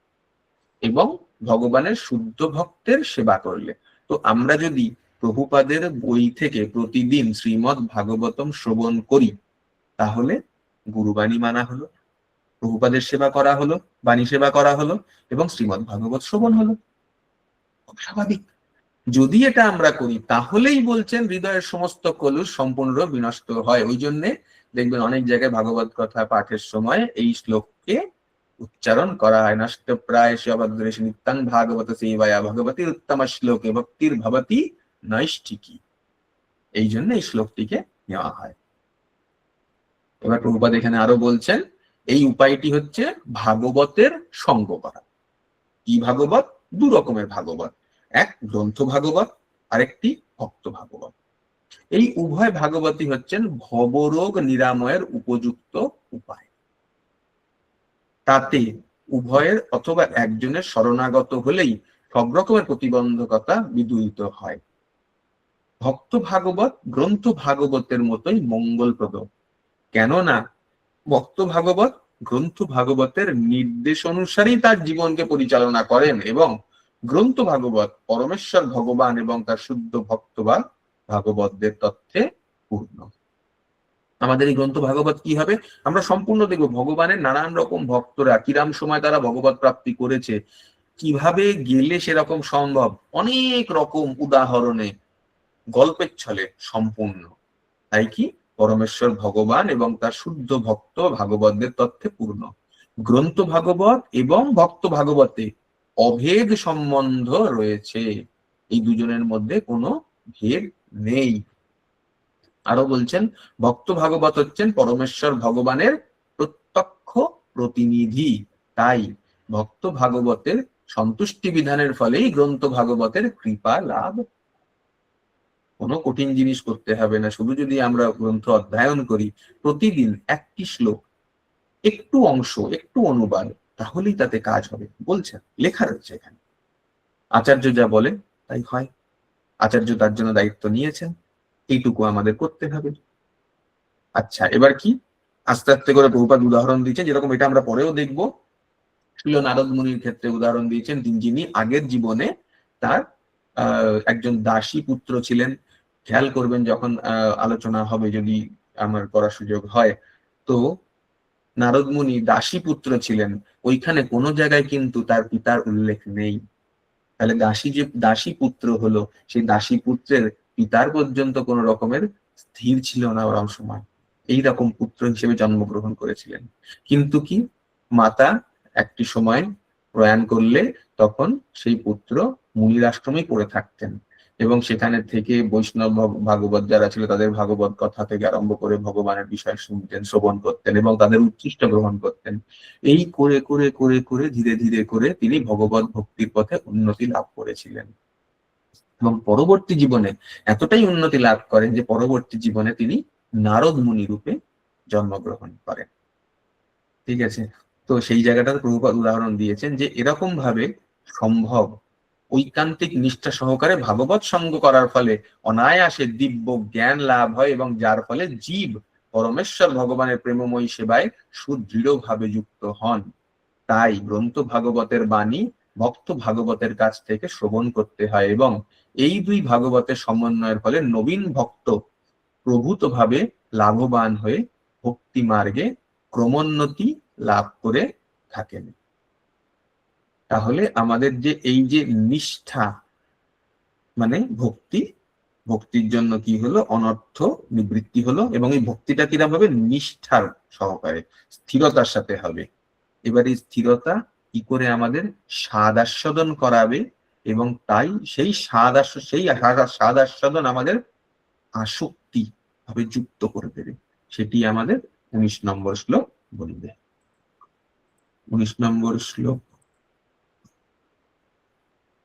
এবং ভগবানের শুদ্ধ ভক্তের সেবা করলে। তো আমরা যদি প্রভুপাদের বই থেকে প্রতিদিন শ্রীমদ্ ভাগবতম শ্রবণ করি, তাহলে গুরুবাণী মানা হলো, প্রভুপাদের সেবা করা হলো, বাণী সেবা করা হলো এবং শ্রীমদ্ ভাগবত শ্রবণ হলো। খুব স্বাভাবিক। যদি এটা আমরা করি তাহলেই বলছেন হৃদয়ের সমস্ত কলুষ সম্পূর্ণ বিনষ্ট হয়। ওই জন্যে দেখবেন অনেক জায়গায় ভাগবত কথা পাঠের সময় এই শ্লোককে উচ্চারণ করা হয়, নষ্ট প্রায় শিবদ্রেশ নিত্যাং ভাগবত সেবায়া ভগবতীর উত্তম শ্লোকে ভক্তির ভবতি নৈষ্ঠিকী। এই জন্য এই শ্লোকটিকে নেওয়া হয়। এবার প্রভুপাদ এখানে আরো বলছেন এই উপায়টি হচ্ছে ভাগবতের সঙ্গ করা। কি ভাগবত? দু রকমের ভাগবত, এক গ্রন্থ ভাগবত, আরেকটি ভক্ত ভাগবত। এই উভয় ভাগবতী হচ্ছেন ভবরোগ নিরাময়ের উপযুক্ত উপায়। তাতে উভয়ের অথবা একজনের শরণাগত হলেই সব রকমের প্রতিবন্ধকতা বিদূরিত হয়। ভক্ত ভাগবত গ্রন্থ ভাগবতের মতোই মঙ্গলপ্রদ, কেননা ভক্ত ভাগবত গ্রন্থ ভাগবতের নির্দেশ অনুসারেই তার জীবনকে পরিচালনা করেন এবং গ্রন্থ ভাগবত পরমেশ্বর ভগবান এবং তার শুদ্ধ ভক্ত বা ভাগবতদের তথ্যে পূর্ণ। আমাদের এই গ্রন্থ ভাগবত কি হবে আমরা সম্পূর্ণ দেখব। ভগবানের নানান রকম ভক্তরা কিরাম সময় তারা ভগবত প্রাপ্তি করেছে, কিভাবে গেলে সেরকম সম্ভব, অনেক রকম উদাহরণে গল্পের ছলে সম্পূর্ণ। তাই কি পরমেশ্বর ভগবান এবং তার শুদ্ধ ভক্ত ভাগবতদের তথ্যে পূর্ণ। গ্রন্থ ভাগবত এবং ভক্ত ভাগবতে অভেদ সম্বন্ধ রয়েছে, এই দুজনের মধ্যে কোনো ভেদ নেই। আরো বলছেন ভক্ত ভাগবত হচ্ছেন পরমেশ্বর ভগবানের প্রত্যক্ষ প্রতিনিধি, তাই ভক্ত ভাগবতের সন্তুষ্টি বিধানের ফলেই গ্রন্থ ভাগবতের কৃপা লাভ। কোনো কঠিন জিনিস করতে হবে না, শুধু যদি আমরা গ্রন্থ অধ্যয়ন করি প্রতিদিন একটি শ্লোক, একটু অংশ, একটু অনুবাদ, তাহলেই তাতে কাজ হবে। বলছেন, লেখা রয়েছে এখানে, আচার্য যা বলে তাই হয়। আচার্য তার জন্য দায়িত্ব নিয়েছেন, এইটুকু আমাদের করতে হবে। আচ্ছা, এবার কি আস্তে আস্তে করে প্রভুপাদ উদাহরণ দিচ্ছেন, যেরকম এটা আমরা পরেও দেখব। শিল নারদ মুনির ক্ষেত্রে উদাহরণ দিয়েছেন, যিনি আগের জীবনে তার একজন দাসী পুত্র ছিলেন। খেয়াল করবেন যখন আলোচনা হবে, যদি আমার করার সুযোগ হয়, তো নারদ মুনি দাসী পুত্র ছিলেন, ওইখানে কোনো জায়গায় কিন্তু তার পিতার উল্লেখ নেই। তাহলে দাসী পুত্র হলো, সেই দাসী পুত্রের পিতার পর্যন্ত কোন রকমের স্থির ছিল না ওরকম সময়, এইরকম পুত্র হিসেবে জন্মগ্রহণ করেছিলেন। কিন্তু কি মাতা একটি সময় প্রয়াণ করলে তখন সেই পুত্র মুনির আশ্রমেই পড়ে থাকতেন এবং সেখানে থেকে বৈষ্ণব ভাগবত যারা ছিল তাদের ভাগবত কথা থেকে আরম্ভ করে ভগবানের বিষয় শুনতেন, শ্রবণ করতেন এবং তাদের উচ্ছিষ্ট গ্রহণ করতেন। এই করে করে করে করে ধীরে ধীরে করে তিনি ভগবত ভক্তির পথে উন্নতি লাভ করেছিলেন এবং পরবর্তী জীবনে এতটাই উন্নতি লাভ করেন যে পরবর্তী জীবনে তিনি নারদ মুনি রূপে জন্মগ্রহণ করেন। ঠিক আছে, তো সেই জায়গাটাতে প্রভুপাদ উদাহরণ দিয়েছেন যে এরকম ভাবে সম্ভব ঐকান্তিক নিষ্ঠা সহকারে ভাগবত সঙ্গ করার ফলে অনায়াসে দিব্য জ্ঞান লাভ হয় এবং যার ফলে জীব পরমেশ্বর ভগবানের প্রেমময়ী সেবায় সুদৃঢ়ভাবে যুক্ত হন। তাই গ্রন্থ ভাগবতের বাণী ভক্ত ভাগবতের কাছ থেকে শ্রবণ করতে হয় এবং এই দুই ভাগবতের সমন্বয়ের ফলে নবীন ভক্ত প্রভূতভাবে লাভবান হয়ে ভক্তি মার্গে ক্রমোন্নতি লাভ করে থাকেন। তাহলে আমাদের যে এই যে নিষ্ঠা মানে ভক্তির জন্য কি হলো, অনর্থ নিবৃত্তি হলো এবং এই ভক্তিটা কিরকম হবে, নিষ্ঠার সহকারে স্থিরতার সাথে হবে। এবার এই স্থিরতা কি করে আমাদের স্বাদ আস্বাদন করাবে এবং তাই সেই স্বাদ আস্বাদন আমাদের আসক্তি ভাবে যুক্ত করে দেবে, সেটি আমাদের 19 নম্বর শ্লোক বলবে। 19 নম্বর শ্লোক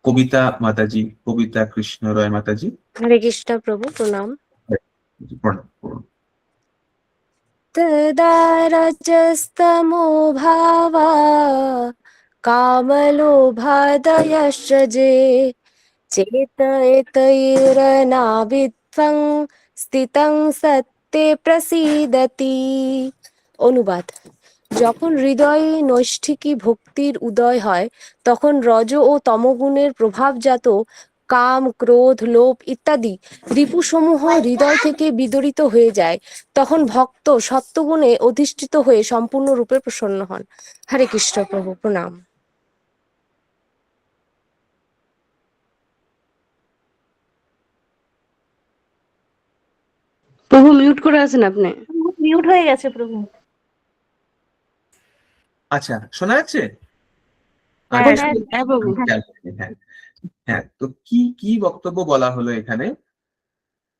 কবিতা মাতাজি, কবিতা কৃষ্ণ রয় মাতাজি। হরে কৃষ্ণ প্রভু, প্রণাম। তদা রজস্তমো ভাবা কামলোভাদয়শ্চ যে চেতয়িতৈরনাবিধ্বং স্থিতং সত্যে প্রসীদতি। অনুবাদ: যখন হৃদয়ে নৈষ্ঠিকী ভক্তির উদয় হয় তখন রজ ও তমগুণের প্রভাবজাত কাম, ক্রোধ, লোভ ইত্যাদি রিপুসমূহ হৃদয় থেকে বিদরিত হয়ে যায়, তখন ভক্ত সত্ত্বগুণে অধিষ্ঠিত হয়ে সম্পূর্ণরূপে প্রসন্ন হন। হরে কৃষ্ণ প্রভু, প্রণাম। প্রভু মিউট করে আছেন আপনি। মিউট হয়ে গেছে প্রভু। আচ্ছা, শোনা যাচ্ছে? হ্যাঁ আচ্ছা, হ্যাঁ প্রভু। খেয়াল করি, হ্যাঁ হ্যাঁ। তো কি কি বক্তব্য বলা হলো এখানে?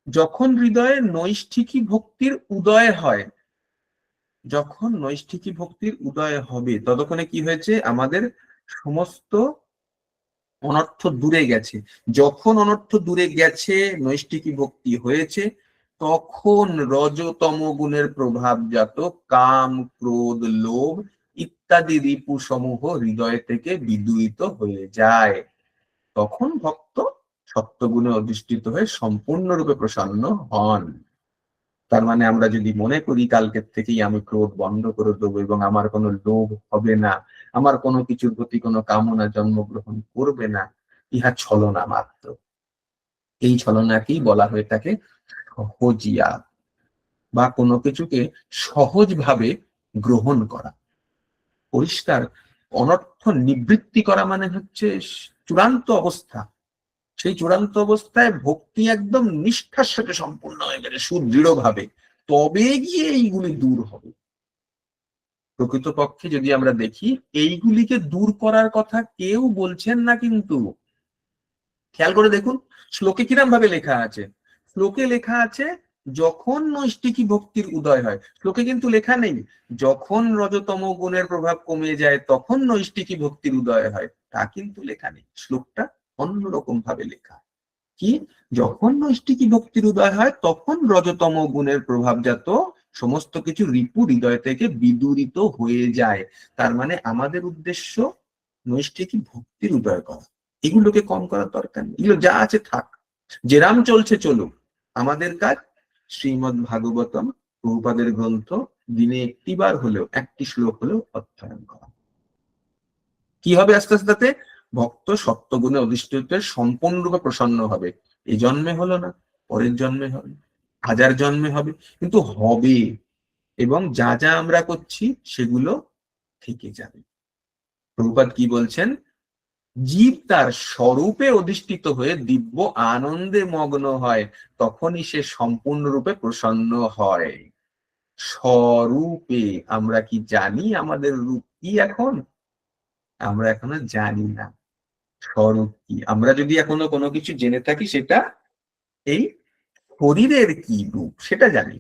যখন হৃদয়ে নৈষ্ঠিকী ভক্তির উদয় হয়, যখন নৈষ্ঠিকী ভক্তির উদয় হবে, ততক্ষণে কি হয়েছে? আমাদের সমস্ত অনর্থ দূরে গেছে। যখন অনর্থ দূরে গেছে, নৈষ্ঠিকী ভক্তি হয়েছে, তখন রজতম গুণের প্রভাবজাত কাম, ক্রোধ, লোভ ইত্যাদি রিপু সমূহ হৃদয় থেকে বিদূরিত হয়ে যায়। তখন ভক্ত সত্যগুণে অধিষ্ঠিত হয়ে সম্পূর্ণরূপে প্রসন্ন হন। তার মানে আমরা যদি মনে করি কালকের থেকেই আমি ক্রোধ বন্ধ করে দেবো এবং আমার কোনো লোভ হবে না, আমার কোনো কিছুর প্রতি কোনো কামনা জন্মগ্রহণ করবে না, ইহা ছলনা মাত্র। এই ছলনাকেই বলা হয়ে থাকে সহজিয়া, বা কোনো কিছুকে সহজভাবে গ্রহণ করা। পরিষ্কার অনর্থ নিবৃত্তি করা মানে হচ্ছে চূড়ান্ত অবস্থা। সেই চূড়ান্ত অবস্থায় ভক্তি একদম নিষ্ঠার সাথে সম্পূর্ণ হয়ে গেলে সুদৃঢ় ভাবে, তবে গিয়ে এইগুলি দূর হবে। প্রকৃতপক্ষে যদি আমরা দেখি, এইগুলিকে দূর করার কথা কেউ বলছেন না। কিন্তু খেয়াল করে দেখুন শ্লোকে কিরম ভাবে লেখা আছে। শ্লোকে লেখা আছে যখন নৈষ্ঠিকী ভক্তির উদয় হয়। শ্লোকে কিন্তু লেখা নেই যখন রজতম গুণের প্রভাব কমে যায় তখন নৈষ্ঠিকী ভক্তির উদয় হয়, তা কিন্তু লেখা নেই। শ্লোকটা অন্যরকম ভাবে লেখা। কি? যখন নৈষ্ঠিকী ভক্তির উদয় হয় তখন রজতম গুণের প্রভাবজাত সমস্ত কিছু রিপু হৃদয় থেকে বিদূরিত হয়ে যায়। তার মানে আমাদের উদ্দেশ্য নৈষ্ঠিকী ভক্তির উদয় করা। এগুলোকে কম করার দরকার নেই, এগুলো যা আছে থাক, যেরাম চলছে চলুক। আমাদের কাজ শ্রীমদ্ ভাগবতম প্রভুপাদের গ্রন্থ দিনে একটিবার হলেও, একটি শ্লোক হলেও অধ্যয়ন করা। কি হবে আস্তে আস্তে? তাতে ভক্ত সত্যগুণে অধিষ্ঠিত সম্পূর্ণরূপে প্রসন্ন হবে। এই জন্মে হলো না, পরের জন্মে হবে, হাজার জন্মে হবে, কিন্তু হবে। এবং যা যা আমরা করছি সেগুলো থেকে যাবে। প্রভুপাদ কি বলছেন? জীব তার স্বরূপে অধিষ্ঠিত হয়ে দিব্য আনন্দে মগ্ন হয়, তখনই সে সম্পূর্ণরূপে প্রসন্ন হয়। স্বরূপে আমরা কি জানি আমাদের রূপ কি? এখন আমরা এখনো জানি না স্বরূপ কি। আমরা যদি এখনো কোনো কিছু জেনে থাকি, সেটা এই শরীরের কি রূপ সেটা জানি।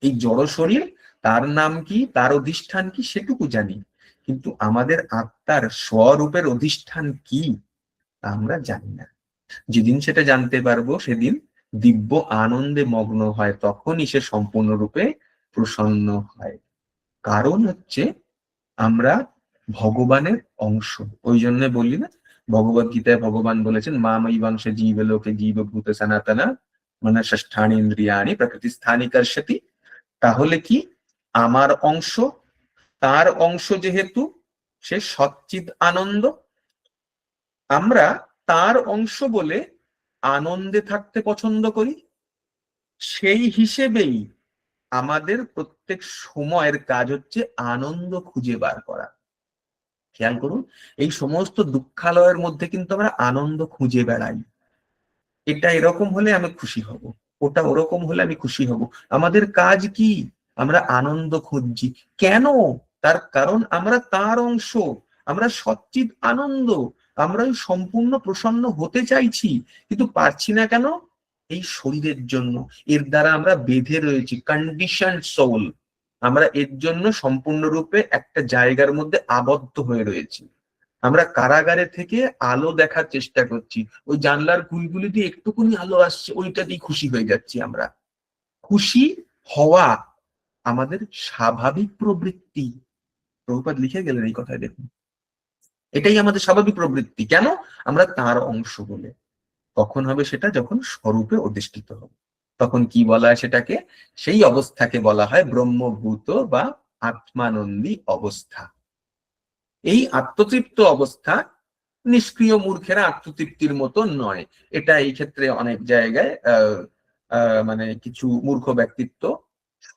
এই জড় শরীর, তার নাম কি, তার অধিষ্ঠান কি, সেটুকু জানি। কিন্তু আমাদের আত্মার স্বরূপের অধিষ্ঠান কি তা আমরা জানি না। যেদিন সেটা জানতে পারবো সেদিন দিব্য আনন্দে মগ্ন হয়, তখনই সে সম্পূর্ণরূপে প্রসন্ন হয়। কারণ হচ্ছে আমরা ভগবানের অংশ। ওই জন্য বললি না, ভগবদ গীতায় ভগবান বলেছেন মামৈবাংশে জীব লোকে জীবভূত সনাতনা মানে ষষ্ঠানি ইন্দ্রিয়াণি প্রকৃতি স্থানী কর্ষতি। তাহলে কি আমার অংশ, তার অংশ যেহেতু সে সচ্চিদ আনন্দ, আমরা তার অংশ বলে আনন্দে থাকতে পছন্দ করি। সেই হিসেবেই আমাদের প্রত্যেক সময়ের কাজ হচ্ছে আনন্দ খুঁজে বার করা। খেয়াল করুন, এই সমস্ত দুঃখালয়ের মধ্যে কিন্তু আমরা আনন্দ খুঁজে বেড়াই। এটা এরকম হলে আমি খুশি হব, ওটা ওরকম হলে আমি খুশি হব। আমাদের কাজ কি? আমরা আনন্দ খুঁজছি। কেন? তার কারণ আমরা তার অংশ, আমরা সচ্চিদ আনন্দ, আমরা সম্পূর্ণ প্রসন্ন হতে চাইছি, কিন্তু পারছি না। কেন? এই শরীরের জন্য। এর দ্বারা আমরা বেঁধে রয়েছি, কন্ডিশন সোল। আমরা এর জন্য সম্পূর্ণরূপে একটা জায়গার মধ্যে আবদ্ধ হয়ে রয়েছি। আমরা কারাগারে থেকে আলো দেখার চেষ্টা করছি, ওই জানলার গুলগুলি দিয়ে একটুকুনি আলো আসছে, ওইটাতেই খুশি হয়ে যাচ্ছি আমরা। খুশি হওয়া আমাদের স্বাভাবিক প্রবৃত্তি। প্রভুপাদ লিখে গেলেন এই কথায়, দেখুন এটাই আমাদের স্বাভাবিক প্রবৃত্তি। কেন? আমরা তার অংশ বলে। কখন হবে সেটা? যখন স্বরূপে অধিষ্ঠিত হবে। তখন কি বলা হয় সেটাকে? সেই অবস্থাকে বলা হয় ব্রহ্মভূত বা আত্মানন্দী অবস্থা। এই আত্মতৃপ্ত অবস্থা নিষ্ক্রিয় মূর্খেরা আত্মতৃপ্তির মতো নয়। এটা এই ক্ষেত্রে অনেক জায়গায় মানে কিছু মূর্খ ব্যক্তিত্ব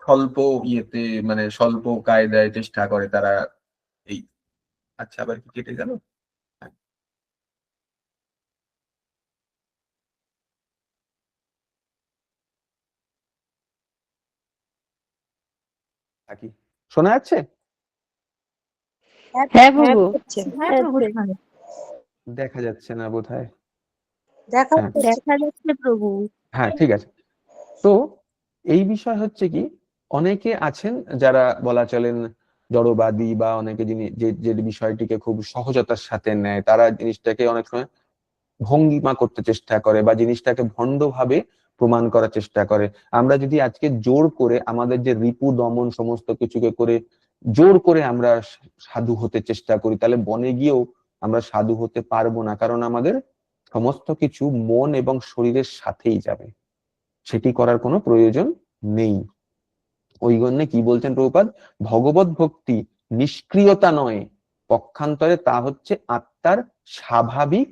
স্বল্প ইয়েতে মানে স্বল্প কায়দায় চেষ্টা করে তারা এই। আচ্ছা, আবার কি কেটে গেল? থাকি, শোনা যাচ্ছে? হ্যাঁ প্রভু। হ্যাঁ প্রভু, দেখা যাচ্ছে না বোধহয়। দেখা হ্যাঁ। দেখা যাচ্ছে প্রভু। হ্যাঁ, ঠিক আছে। তো এই বিষয় হচ্ছে কি, অনেকে আছেন যারা বলা চলেন জড়বাদী, বা অনেকে যিনি যে বিষয়টিকে খুব সহজতার সাথে নেয়, তারা জিনিসটাকে অনেক সময় ভঙ্গিমা করতে চেষ্টা করে বা জিনিসটাকে ভণ্ডভাবে প্রমাণ করার চেষ্টা করে। আমরা যদি আজকে জোর করে আমাদের যে রিপু দমন সমস্ত কিছুকে করে জোর করে আমরা সাধু হতে চেষ্টা করি, তাহলে বনে গিয়েও আমরা সাধু হতে পারবো না, কারণ আমাদের সমস্ত কিছু মন এবং শরীরের সাথেই যাবে, সেটি করার কোনো প্রয়োজন নেই। ওই জন্য কি বলছেন প্রভুপাদ, ভগবত ভক্তি নিষ্ক্রিয়তা নয়, পক্ষান্তরে তা হচ্ছে আত্মার স্বাভাবিক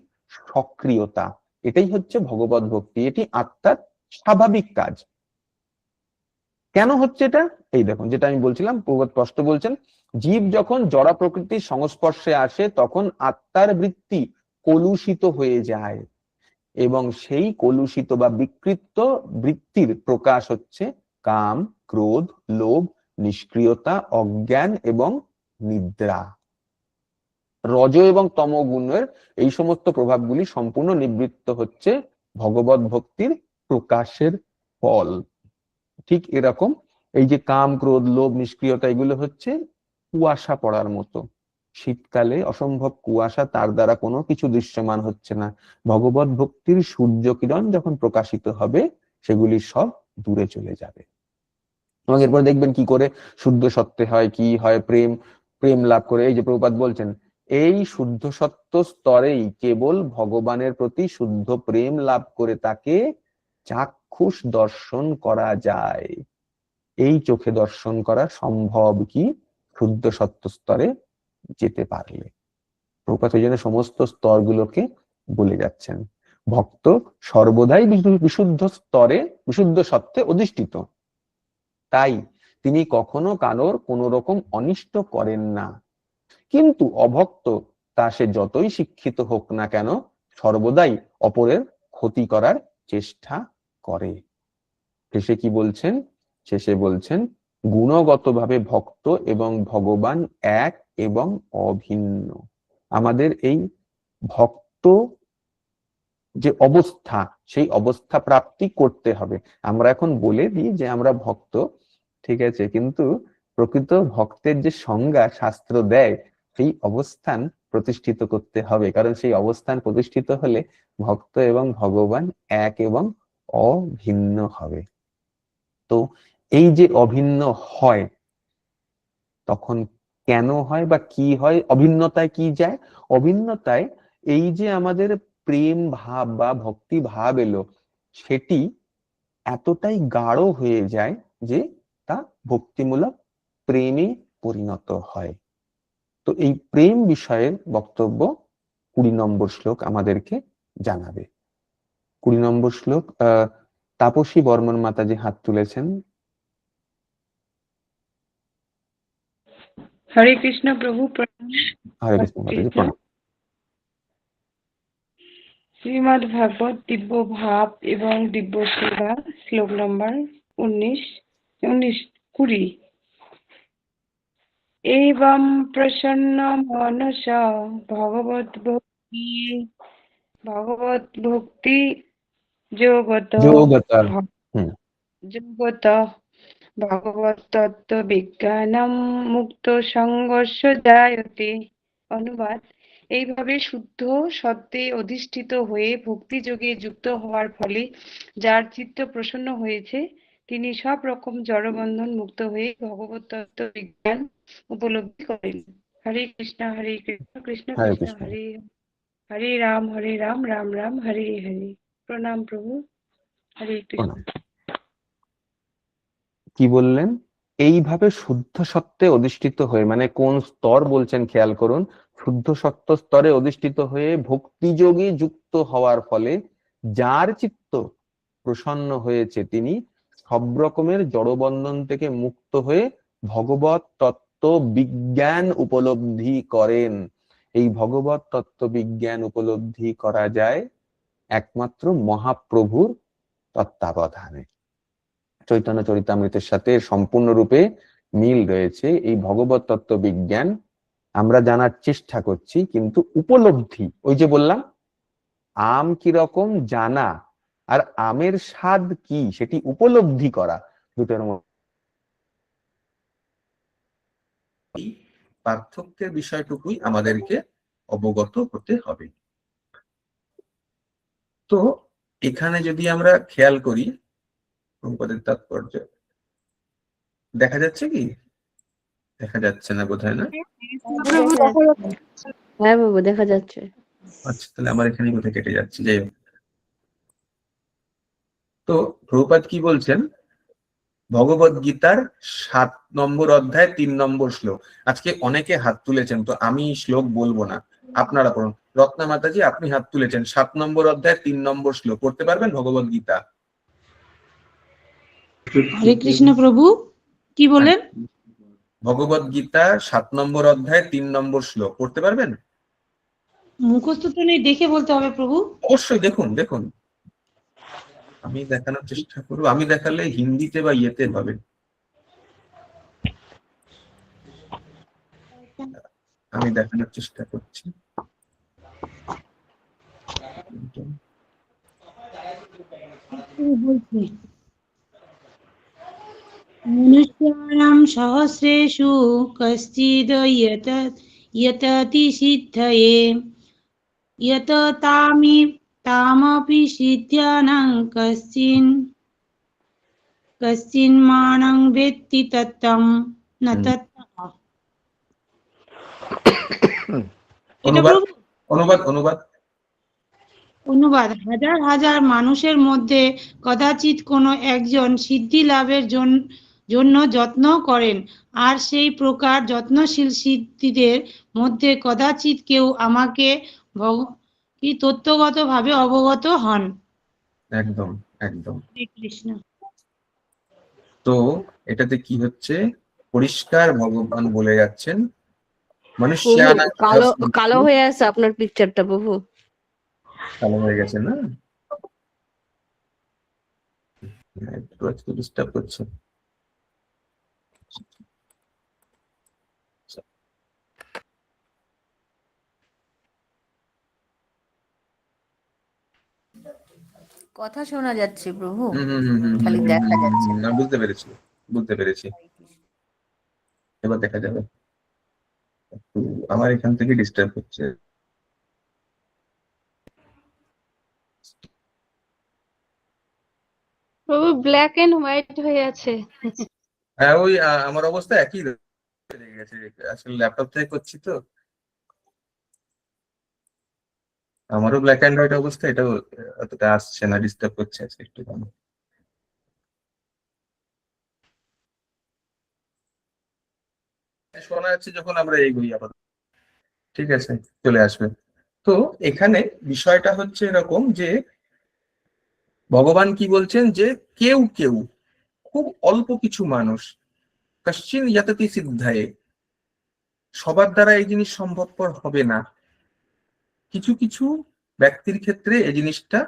সক্রিয়তা। এটাই হচ্ছে ভগবত ভক্তি, এটি আত্মার স্বাভাবিক কাজ। কেন হচ্ছে এটা? এই দেখুন, যেটা আমি বলছিলাম, প্রভুপাদ স্পষ্ট বলছেন, জীব যখন জড়া প্রকৃতির সংস্পর্শে আসে তখন আত্মার বৃত্তি কলুষিত হয়ে যায়, এবং সেই কলুষিত বা বিকৃত বৃত্তির প্রকাশ হচ্ছে কাম, ক্রোধ, লোভ, নিষ্ক্রিয়তা, অজ্ঞান এবং নিদ্রা। রজ এবং তম গুণের এই সমস্ত প্রভাবগুলি সম্পূর্ণ নিবৃত্ত হচ্ছে ভগবত ভক্তির প্রকাশের ফল। ঠিক এরকম এই যে কাম, ক্রোধ, লোভ, নিষ্ক্রিয়তা, এগুলো হচ্ছে কুয়াশা পড়ার মতো। শীতকালে অসম্ভব কুয়াশা, তার দ্বারা কোনো কিছু দৃশ্যমান হচ্ছে না। ভগবত ভক্তির সূর্য কিরণ যখন প্রকাশিত হবে, সেগুলি সব দূরে চলে যাবে। এবং এরপর দেখবেন কি করে শুদ্ধ সত্ত্বে হয়, কি হয়, প্রেম, প্রেম লাভ করে। এই যে প্রভুপাদ বলছেন, এই শুদ্ধ সত্য স্তরেই কেবল ভগবানের প্রতি শুদ্ধ প্রেম লাভ করে তাকে চাক্ষুষ দর্শন করা যায়। এই চোখে দর্শন করা সম্ভব কি শুদ্ধ সত্য স্তরে যেতে পারলে। প্রভুপাদ ওই জন্য সমস্ত স্তরগুলোকে বলে যাচ্ছেন। ভক্ত সর্বদাই বিশুদ্ধ স্তরে, বিশুদ্ধ সত্ত্বে অধিষ্ঠিত, তাই তিনি কখনো কারোর কোন রকম অনিষ্ট করেন না। কিন্তু অভক্ত, তা সে যতই শিক্ষিত হোক না কেন, সর্বদাই অপরের ক্ষতি করার চেষ্টা করে। শেষে কি বলছেন? শেষে বলছেন, গুণগতভাবে ভক্ত এবং ভগবান এক এবং অভিন্ন। আমাদের এই ভক্ত যে অবস্থা, সেই অবস্থা প্রাপ্তি করতে হবে। আমরা এখন বলে দিই যে আমরা ভক্ত, ঠিক আছে, কিন্তু প্রকৃত ভক্তের যে সংজ্ঞা শাস্ত্র দেয়, সেই অবস্থান প্রতিষ্ঠিত করতে হবে, কারণ সেই অবস্থান প্রতিষ্ঠিত হলে ভক্ত এবং ভগবান এক এবং অভিন্ন হবে। তো এই যে অভিন্ন হয়, তখন কেন হয় বা কি হয়, অভিন্নতায় কি যায়? অভিন্নতায় এই যে আমাদের প্রেম ভাব বা ভক্তি ভাব এলো, সেটি এতটাই গাঢ় হয়ে যায় যে তা ভক্তিমূলক প্রেমে পরিণত হয়। তো এই প্রেম বিষয়ের বক্তব্য 20 নম্বর শ্লোক আমাদেরকে জানাবে। 20 নম্বর শ্লোক, তাপসী বর্মন মাতাজি হাত তুলেছেন। হরে কৃষ্ণ প্রভু। হরে কৃষ্ণ মাতাজি, প্রণাম। শ্রীমদ ভাগবত দিব্য ভাব এবং দিব্য সেবা, শ্লোক নম্বর 20। एवं प्रसन्न मनस भगवत भक्ति যোগত ভগবত তত্ত্ব বিজ্ঞানম মুক্ত সংঘর্ষ জায়তে। অনুবাদ: এইভাবে শুদ্ধ সত্ত্বে অধিষ্ঠিত হয়ে ভক্তিযোগে যুক্ত হওয়ার ফলে যার চিত্ত প্রসন্ন হয়েছে, তিনি সব রকম জড়বন্ধন মুক্ত হয়ে ভগবত তত্ত্ব বিজ্ঞান উপলব্ধি করেন। হরে কৃষ্ণ কৃষ্ণ হরে কৃষ্ণ কৃষ্ণ। হরে হরে রাম রাম রাম হরে হরে। প্রণাম প্রভু। হরে কৃষ্ণ। কি বললেন? এইভাবে শুদ্ধ সত্ত্বে অধিষ্ঠিত হয়ে, মানে কোন স্তর বলছেন খেয়াল করুন। শুদ্ধ সত্য স্তরে অধিষ্ঠিত হয়ে ভক্তিযোগী যুক্ত হওয়ার ফলে যার চিত্ত প্রসন্ন হয়েছে তিনি সব রকমের জড়বন্ধন থেকে মুক্ত হয়ে ভগবত তত্ত্ব বিজ্ঞান উপলব্ধি করেন। এই ভগবত তত্ত্ব বিজ্ঞান উপলব্ধি করা যায় একমাত্র মহাপ্রভুর তত্ত্বাবধানে। চৈতন্য চরিতামৃতের সাথে সম্পূর্ণরূপে মিল রয়েছে। এই ভগবত তত্ত্ব বিজ্ঞান আমরা জানার চেষ্টা করছি, কিন্তু উপলব্ধি, ওই যে বললাম আম কিরকম জানা আর আমের স্বাদ কি সেটি উপলব্ধি করা, দুটোর মধ্যে পার্থক্যের বিষয়টুকুই আমাদেরকে অবগত হতে হবে। তো এখানে যদি আমরা খেয়াল করি প্রভুপাদের তাৎপর্য দেখা যাচ্ছে কি? দেখা যাচ্ছে না বোধহয়, না? হ্যাঁ বাবু, দেখা যাচ্ছে। আচ্ছা, তাহলে আমার এখানে কোথায় কেটে যাচ্ছে, যাই হোক। তো প্রভুপাদ কি বলছেন, ভগবদ গীতার 7 নম্বর অধ্যায় 3 নম্বর শ্লোক। আজকে অনেকে হাত তুলেছেন, তো আমি শ্লোক বলবো না, আপনারা পড়ুন। রত্না মাতাজি, আপনি হাত তুলেছেন, 7 নম্বর অধ্যায় 3 নম্বর শ্লোক পড়তে পারবেন ভগবদ গীতা? হরে কৃষ্ণ প্রভু, কি বলেন? ভগবদ গীতা 7 নম্বর অধ্যায় 3 নম্বর শ্লোক পড়তে পারবেন? মুখস্থ তো নেই, দেখে বলতে হবে প্রভু। অবশ্যই দেখুন, দেখুন, আমি দেখানোর চেষ্টা করবো। আমি দেখালে হিন্দিতে বা ইয়েতে হবে। আমি দেখানোর চেষ্টা করছি। মনুষ্যানাং সহস্রেষু কশ্চিদ যততি সিদ্ধয়ে যত তামপি সিদ্ধ্যানাং কশ্চিন্মানং বেত্তি তত্ত্বম ন তত্ত্বঃ। এটা অনুবাদ, প্রভু? অনুবাদ, অনুবাদ। অনুবাদ: হাজার হাজার মানুষের মধ্যে কদাচিৎ কোনো একজন সিদ্ধি লাভের জন্য যত্ন করেন, আর সেই প্রকার যত্নশীল সিদ্ধিদের মধ্যে কদাচিৎ কেউ আমাকে তত্ত্বগতভাবে অবগত হন। একদম, একদম। হরে কৃষ্ণ। তো এটাতে কি হচ্ছে, পরিষ্কার ভগবান বলে যাচ্ছেন মনুষ্যানাং কালো কালো হয়ে আছে আপনার পিকচারটা প্রভু। কালো হয়ে গেছে না? একটু আজকে ডিস্টার্ব করছে। কথা শোনা যাচ্ছে প্রভু, হুম, খালি দেখা যাচ্ছে না। বুঝতে পেরেছি, বুঝতে পেরেছি। এবার দেখা যাবে। একটু আমার এখান থেকে ডিস্টার্ব হচ্ছে। প্রভু ব্ল্যাক এন্ড হোয়াইট হয়ে আছে। হ্যাঁ, ওই আমার অবস্থা একই রয়ে গেছে, আসলে ল্যাপটপ থেকে করছি তো। আমারও ব্ল্যাক অ্যান্ড হোয়াইট অবস্থা, এটাও অতটা আসছে না, ডিস্টার্ব করছে আজকে একটু কম। শোনা যাচ্ছে যখন আমরা এগোই আবার, ঠিক আছে, চলে আসবে। তো এখানে বিষয়টা হচ্ছে এরকম যে ভগবান কি বলছেন, যে কেউ কেউ, খুব অল্প কিছু মানুষ, কশ্চিন ইয়াততি সিদ্ধায়ে, সবার দ্বারা এই জিনিস সম্ভবপর হবে না। কিছু কিছু ব্যক্তির ক্ষেত্রে এই জিনিসটা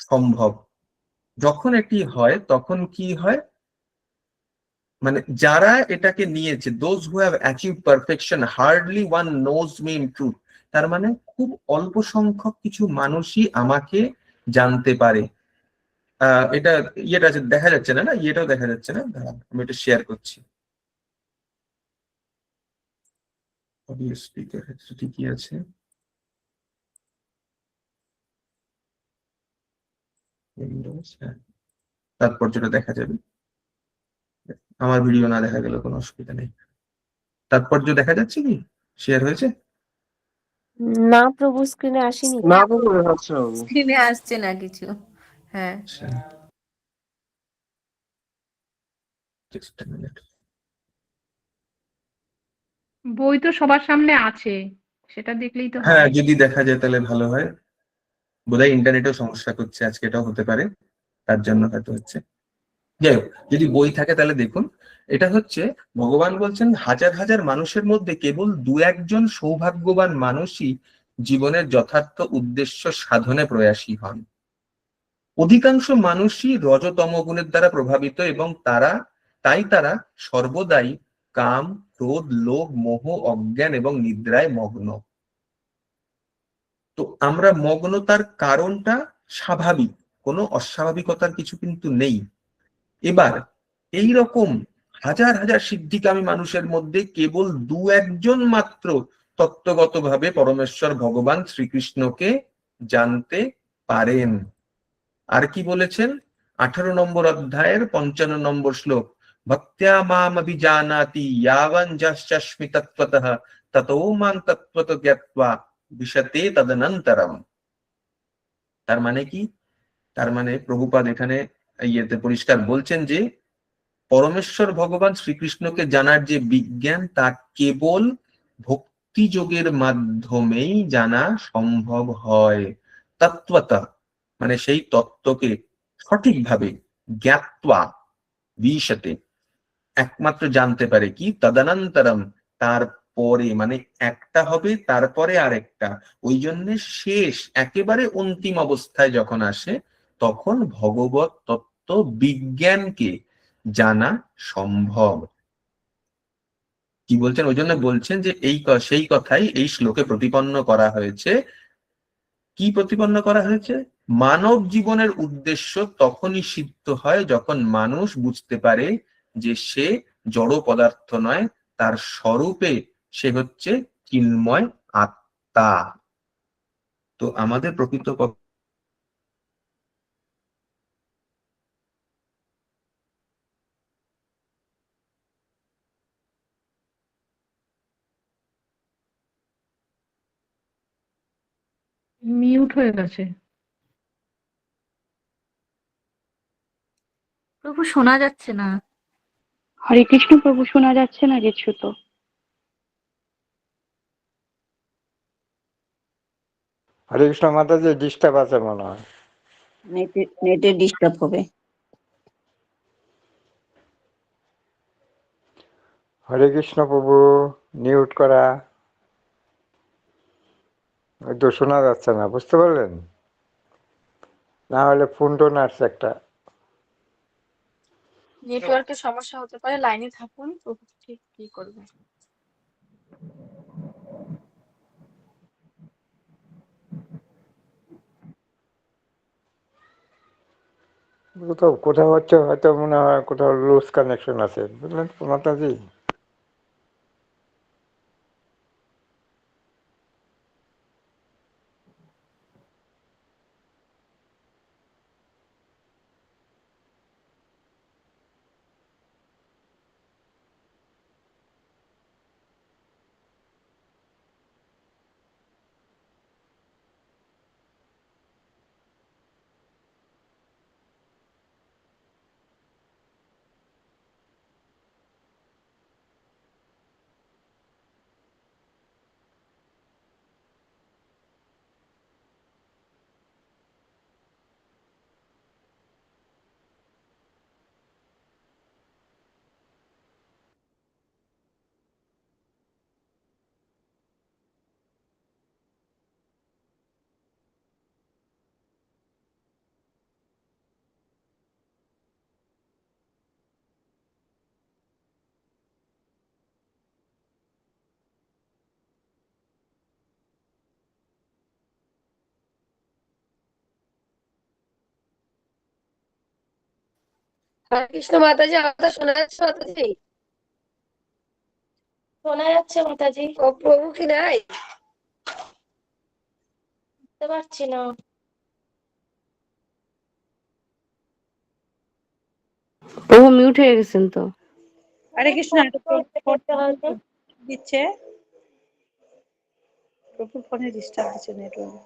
সম্ভব। যখন এটি হয় তখন কি হয়, মানে যারা এটাকে নিয়েছে, those who have achieve perfection hardly one knows me in truth, তার মানে খুব অল্প সংখ্যক কিছু মানুষই আমাকে জানতে পারে। এটা ইয়েটা দেখা যাচ্ছে না, না ইয়েটাও দেখা যাচ্ছে না, দাঁড়ান, আমি এটা শেয়ার করছি। অডিও স্পিকার ঠিকই আছে। হ্যাঁ, তাৎপর্যটা দেখা যাবে। আমার ভিডিও না দেখা গেলে কোনো অসুবিধা নেই। তাৎপর্য দেখা যাচ্ছে কি? শেয়ার হয়েছে? না প্রভু, স্ক্রিনে আসেনি। না প্রভু, দেখাচ্ছে না প্রভু। স্ক্রিনে আসছে না কিছু। হ্যাঁ, আচ্ছা, just a minute। বই তো সবার সামনে আছে, সেটা দেখলেই তো হ্যাঁ, হয়। যদি দেখা যায় তাহলে ভালো হয়। বোধহয় ইন্টারনেটেও সমস্যা করছে আজকে, এটাও হতে পারে, তার জন্য হয়তো হচ্ছে। যাই হোক, যদি বই থাকে তাহলে দেখুন। এটা হচ্ছে, ভগবান বলছেন হাজার হাজার মানুষের মধ্যে কেবল দু একজন সৌভাগ্যবান মানুষই জীবনের যথার্থ উদ্দেশ্য সাধনে প্রয়াসী হন। অধিকাংশ মানুষই রজতম গুণের দ্বারা প্রভাবিত, এবং তারা সর্বদাই কাম, ক্রোধ, লোভ, মোহ, অজ্ঞান এবং নিদ্রায় মগ্ন। তো আমরা মগ্নতার কারণটা স্বাভাবিক, কোনো অস্বাভাবিকতার কিছু কিন্তু নেই। এবার এই রকম হাজার হাজার সিদ্ধিকামী মানুষের মধ্যে কেবল দু একজন মাত্র তত্ত্বগতভাবে পরমেশ্বর ভগবান শ্রীকৃষ্ণকে জানতে পারেন। আর কি বলেছেন? 18 নম্বর অধ্যায়ের 55 নম্বর শ্লোক, ভক্ত্যা মাম অভিজানাতি ইয়াবান যশ্চাস্মি তত্ত্বতঃ ততো মাং তত্ত্বত জ্ঞাত্বা বিশতে তদনন্তরম। তার মানে কি? তার মানে প্রভুপাদ এখানে ইয়েতে পরিষ্কার বলছেন যে পরমেশ্বর ভগবান শ্রীকৃষ্ণকে জানার যে বিজ্ঞান, তা কেবল ভক্তি যোগের মাধ্যমেই জানা সম্ভব হয়। তত্ত্বতা মানে সেই তত্ত্বকে সঠিকভাবে জ্ঞাত্বা বিশতে একমাত্র জানতে পারে কি? তদনন্তরম, তারপরে, মানে একটা হবে তারপরে আরেকটা। ওই জন্য শেষ একেবারে অন্তিম অবস্থায় যখন আসে, তখন ভগবত তত্ত্ব বিজ্ঞানকে জানা সম্ভব। কি বলছেন? ওই জন্য বলছেন যে সেই কথাই এই শ্লোকে প্রতিপন্ন করা হয়েছে। কি প্রতিপন্ন করা হয়েছে? মানব জীবনের উদ্দেশ্য তখনই সিদ্ধ হয় যখন মানুষ বুঝতে পারে যে সে জড় পদার্থ নয়, তার স্বরূপে সে হচ্ছে চিন্ময় আত্মা। তো আমাদের প্রকৃত মিউট হয়ে গেছে। প্রভু শোনা যাচ্ছে না। হরে কৃষ্ণ প্রভু, শোনা যাচ্ছে না কিছু তো। হরে কৃষ্ণ মাতাজি, ডিস্টার্ব আছে মনে হয়। নেটে ডিস্টার্ব হবে। হরে কৃষ্ণ প্রভু, মিউট করা। ওই তো শোনা যাচ্ছে না, বুঝতে পারলেন? না হলে ফোন টোন আসছে একটা। নেটওয়ার্কের সমস্যা হতে পারে, লাইনে থাকুন, প্রভু ঠিক কি করবে। কোথাও কোথাও হচ্ছে, হয়তো মনে হয় কোথাও লুজ কানেকশন আছে, বুঝলেন তো মাতাজি? হরে কৃষ্ণ মাতাজি, আমার কথা শোনা যাচ্ছে মাতাজি? শোনা যাচ্ছে মাতাজি। ও প্রভু কি নাই? বুঝতে পারছি না। প্রভু মিউট হয়ে গেছেন তো। হরে কৃষ্ণ, ফোন দিচ্ছে, প্রচুর ফোনে ডিস্টার্ব দিচ্ছে নেটওয়ার্ক।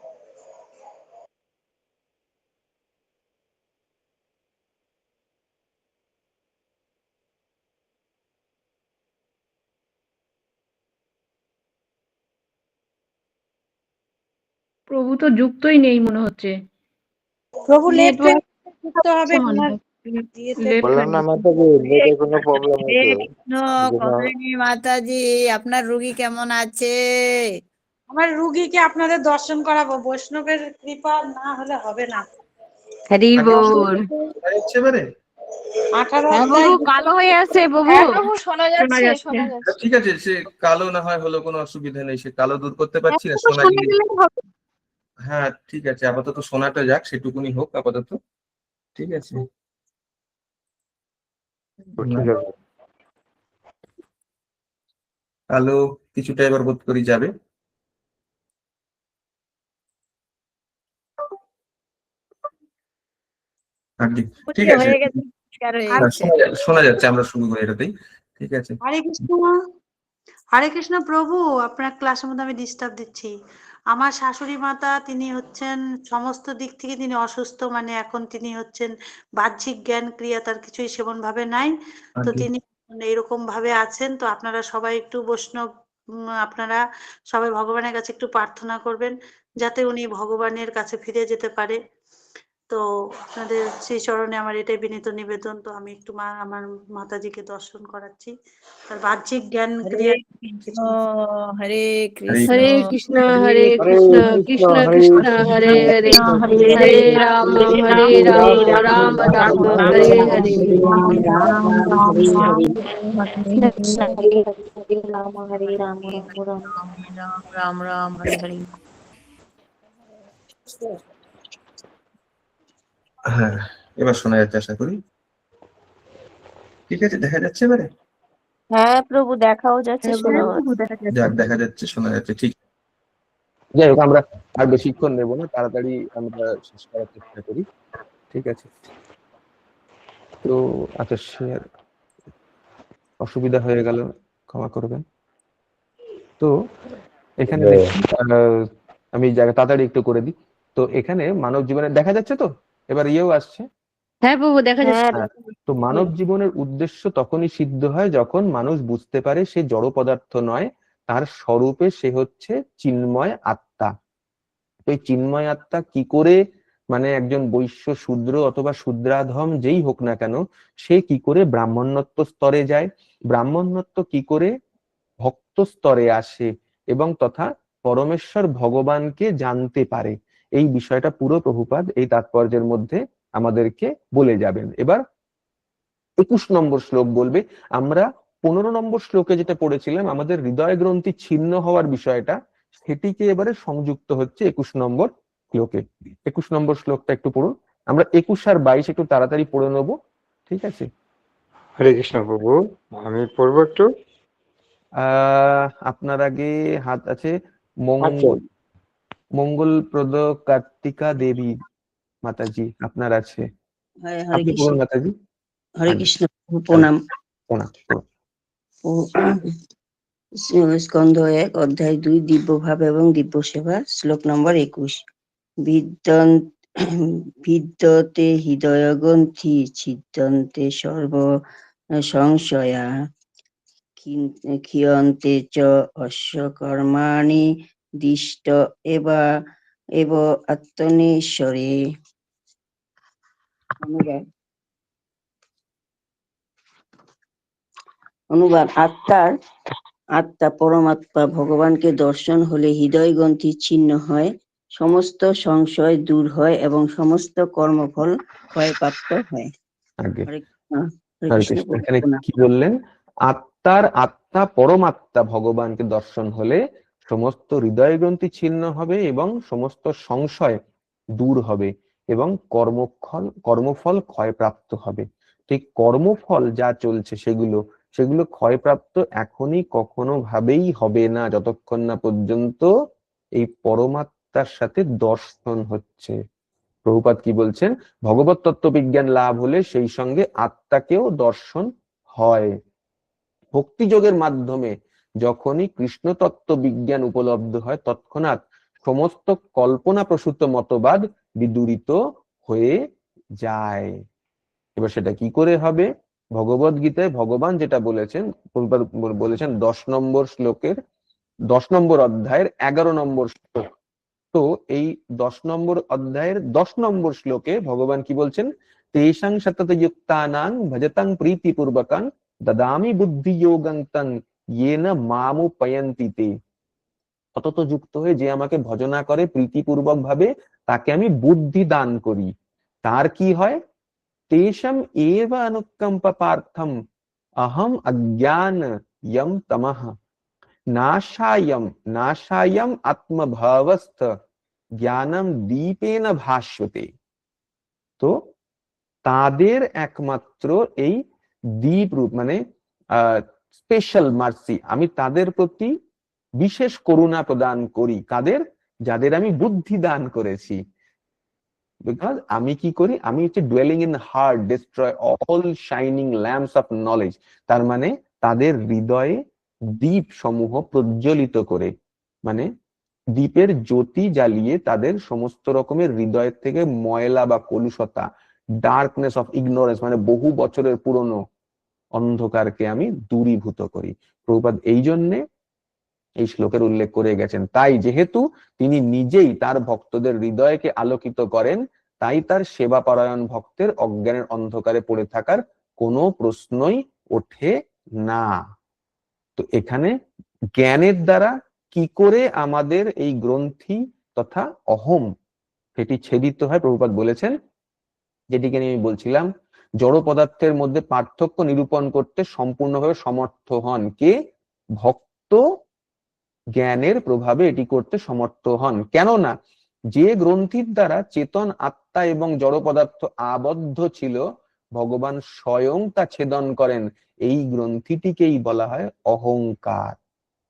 প্রভু তো যুক্তই নেই মনে হচ্ছে। প্রভু লেফট নেটওয়ার্ক যুক্ত হবে মনে ওনার হয়। ইয়েতে। লেফট বললাম হয়ে না গেছে। মাতাজি, নেটে কোনো প্রবলেম হরে আছে কৃষ্ণ, এই জন্য। কমলিনী মাতাজি, আপনার রুগী কেমন আছে? আমার রুগীকে আপনাদের দর্শন করাবো, বৈষ্ণবের কৃপা না হলে হবে না। হরি বল। শোনা যাচ্ছে এবারে? 18 হ্যাঁ অধ্যায় প্রভু, কালো হয়ে আছে প্রভু। হ্যাঁ প্রভু শোনা শোনা যাচ্ছে যাচ্ছে। শোনা যাচ্ছে। ঠিক আছে, সে কালো না হয় হলো, কোনো অসুবিধা নেই, সে কালো দূর করতে পারছি না, এতটুকু সোনা শুনে জিনিস। গেলেই হবে। হ্যাঁ ঠিক আছে, আপাতত সোনাটা যাক, সেটুকুনি হোক আপাতত। ঠিক আছে। তো ঠিক আছে। কালো কিছুটা এবার বোধ করি যাবে। আর কি, ঠিক আছে। হয়ে গেছে, পরিষ্কার হয়ে হ্যাঁ, গেছে। শোনা যাচ্ছে, আমরা শুরু করি এটাতেই। ঠিক আছে। হরে কৃষ্ণ। হরে কৃষ্ণ প্রভু, আপনার ক্লাসের মধ্যে আমি ডিস্টার্ব দিচ্ছি। আমার শাশুড়ি মাতা, তিনি হচ্ছেন সমস্ত দিক থেকে তিনি অসুস্থ, মানে এখন তিনি হচ্ছেন বাহ্যিক জ্ঞান ক্রিয়া তার কিছুই সেমন ভাবে নাই। তো আগে তিনি এরকম ভাবে আছেন। তো আপনারা সবাই একটু বৈষ্ণব, আপনারা সবাই ভগবানের কাছে একটু প্রার্থনা করবেন যাতে উনি ভগবানের কাছে ফিরে যেতে পারে। তো আপনাদের সেই চরণে আমার এটাই বিনীত নিবেদন। তো আমি একটু আমার মাতাজিকে দর্শন করাচ্ছি, তার বাহ্যিক জ্ঞান হরে ক্রিয়া কৃষ্ণ, কিছু। হরে হরে কৃষ্ণ, হরে কৃষ্ণ হরে হরে কৃষ্ণ কৃষ্ণ কৃষ্ণ হরে কৃষ্ণ কৃষ্ণ হরে কৃষ্ণ হরে কৃষ্ণ হরে রাম রাম রাম হরে হরে কৃষ্ণ হরে হরে হরে রাম হরে রাম রাম রাম রাম রাম রাম, হরে হরে। হ্যাঁ, এবার শোনা যাচ্ছে আশা করি। ঠিক আছে, দেখা যাচ্ছে এবারে? হ্যাঁ প্রভু, দেখাও যাচ্ছে, হ্যাঁ শোনাও প্রভু, যাচ্ছে। দেখা যাচ্ছে। যাক, দেখা যাচ্ছে, শোনা যাচ্ছে, ঠিক। যাই হোক, আমরা আর বেশিক্ষণ নেব না, তাড়াতাড়ি আমরা শেষ করার চেষ্টা করি। ঠিক আছে। তো আচ্ছা, শেয়ার অসুবিধা হয়ে গেল, ক্ষমা করবেন। তো এখানে দেখি, আমি জায়গা তাড়াতাড়ি একটু করে দিই। তো এখানে মানব জীবনে দেখা যাচ্ছে, তো এবার ইয়েও আসছে। হ্যাঁ প্রভু, দেখা যাচ্ছে। হ্যাঁ তো মানব জীবনের উদ্দেশ্য তখনই সিদ্ধ হয় যখন মানুষ বুঝতে পারে সে জড় পদার্থ নয়, তার স্বরূপে সে হচ্ছে চিন্ময় আত্মা। তো এই চিন্ময় আত্মা কি করে, মানে একজন বৈশ্য শূদ্র অথবা শূদ্রাধম যেই হোক না কেন, সে কি করে ব্রাহ্মণত্ব স্তরে যায়, ব্রাহ্মণত্ব কি করে ভক্ত স্তরে আসে, এবং তথা পরমেশ্বর ভগবানকে জানতে পারে, এই বিষয়টা পুরো প্রভুপাদ এই তাৎপর্যের মধ্যে আমাদেরকে বলে যাবেন। এবার 21 নম্বর শ্লোক বলবে। আমরা 15 নম্বর শ্লোকে যেটা পড়েছিলাম, আমাদের হৃদয় গ্রন্থি ছিন্ন হওয়ার বিষয়টা, সেটিকে এবারে সংযুক্ত হচ্ছে 21 নম্বর শ্লোকে। 21 নম্বর শ্লোকটা একটু পড়ুন। আমরা 21 আর 22 একটু তাড়াতাড়ি পড়ে নেবো। ঠিক আছে। হরে কৃষ্ণ প্রভু, আমি পড়বো একটু। আপনার আগে হাত আছে আচ্ছা, মঙ্গলপ্রদ কার্তিকা দেবী মাতাজি, আপনার আছে। হরে হরে আপনি কৃষ্ণ, বলুন মাতাজি। হরে আগে কৃষ্ণ, প্রণাম। প্রণাম, প্রণাম। স্কন্ধ 1 অধ্যায় 2 দিব্য ভাব এবং দিব্য সেবা, শ্লোক নম্বর 21। বিদ্যতে হৃদয়গ্রন্থি ছিদ্যন্তে সর্ব সংশয়া ক্ষীয়ন্তে চ অস্য কর্মাণি দিষ্ট এব আত্মনেশ্বরে। অনুবাদ। আত্মা পরমাত্মা ভগবানকে দর্শন হলে হৃদয় গ্রন্থি ছিন্ন হয়, সমস্ত সংশয় দূর হয় এবং সমস্ত কর্মফল ক্ষয়প্রাপ্ত হয়। আগে হরে কৃষ্ণ, হরে হরে কৃষ্ণ। কৃষ্ণ। এখানে কি বললেন? আত্মা পরমাত্মা ভগবানকে দর্শন হলে সমস্ত হৃদয় গ্রন্থি ছিন্ন হবে এবং সমস্ত সংশয় দূর হবে এবং কর্মফল ক্ষয়প্রাপ্ত হবে। ঠিক কর্মফল যা চলছে সেগুলো ক্ষয়প্রাপ্ত এখনই কখনো ভাবেই হবে না, যতক্ষণ না পর্যন্ত এই পরমাত্মার সাথে দর্শন হচ্ছে। প্রভুপাদ কি বলছেন? ভগবত তত্ত্ববিজ্ঞান লাভ হলে সেই সঙ্গে আত্মাকেও দর্শন হয়। ভক্তিযোগের মাধ্যমে যখনই কৃষ্ণ তত্ত্ব বিজ্ঞান উপলব্ধ হয়, তৎক্ষণাৎ সমস্ত কল্পনা প্রসূত মতবাদ বিদূরিত হয়ে যায়। এবার সেটা কি করে হবে? ভগবদ গীতায় ভগবান যেটা বলেছেন, বলেছেন 10 নম্বর শ্লোকের 10 নম্বর অধ্যায়ের 11 নম্বর শ্লোক। তো এই 10 নম্বর অধ্যায়ের 10 নম্বর শ্লোকে ভগবান কি বলছেন? তেষাং সততযুক্তানাং ভজতাং প্রীতিপূর্বকাং দদামি বুদ্ধি যোগং তং येन মামুপয়ন্তি তে। সতত যুক্ত হয়ে যে আমাকে ভজনা করে প্রীতিপূর্বক ভাবে, তাকে আমি বুদ্ধি দান করি। তার কি হয়? তেষাম এব অনুকম্প পার্থম অহম অজ্ঞান यम तमः नाशायम आत्मभावस्थ জ্ঞানম দীপেন ভাস্বতে। তো তাদের একমাত্র এই দীপ রূপ মানে স্পেশাল মার্সি, আমি তাদের প্রতি বিশেষ করুণা প্রদান করি। কাদের? যাদের আমি বুদ্ধি দান করেছি। বিকজ আমি কি করি? আমি হচ্ছে duelling in heart destroy all shining lamps of knowledge. তার মানে তাদের হৃদয়ে দীপ সমূহ প্রজ্বলিত করে, মানে দীপের জ্যোতি জ্বালিয়ে তাদের সমস্ত রকমের হৃদয়ের থেকে ময়লা বা কলুষতা, ডার্কনেস অফ ইগনোরেন্স মানে বহু বছরের পুরনো অন্ধকারকে আমি দূরীভূত করি। প্রভুপাদ এই জন্যে এই শ্লোকের উল্লেখ করে গেছেন। তাই যেহেতু তিনি নিজেই তার ভক্তদের হৃদয়কে আলোকিত করেন, তাই তার সেবাপরায়ণ ভক্তের অজ্ঞানের অন্ধকারে পড়ে থাকার কোনো প্রশ্নই ওঠে না। তো এখানে জ্ঞানের দ্বারা কি করে আমাদের এই গ্রন্থি তথা অহম সেটি ছেদিত হয়, প্রভুপাদ বলেছেন, যেটিকে আমি বলছিলাম, জড় পদার্থের মধ্যে পার্থক্য নিরূপণ করতে সম্পূর্ণভাবে সমর্থ হন কে? ভক্ত জ্ঞানের প্রভাবে এটি করতে সমর্থ হন। কেননা যে গ্রন্থির দ্বারা চেতন আত্মা এবং জড় পদার্থ আবদ্ধ ছিল, ভগবান স্বয়ং তা ছেদন করেন। এই গ্রন্থিটিকেই বলা হয় অহংকার,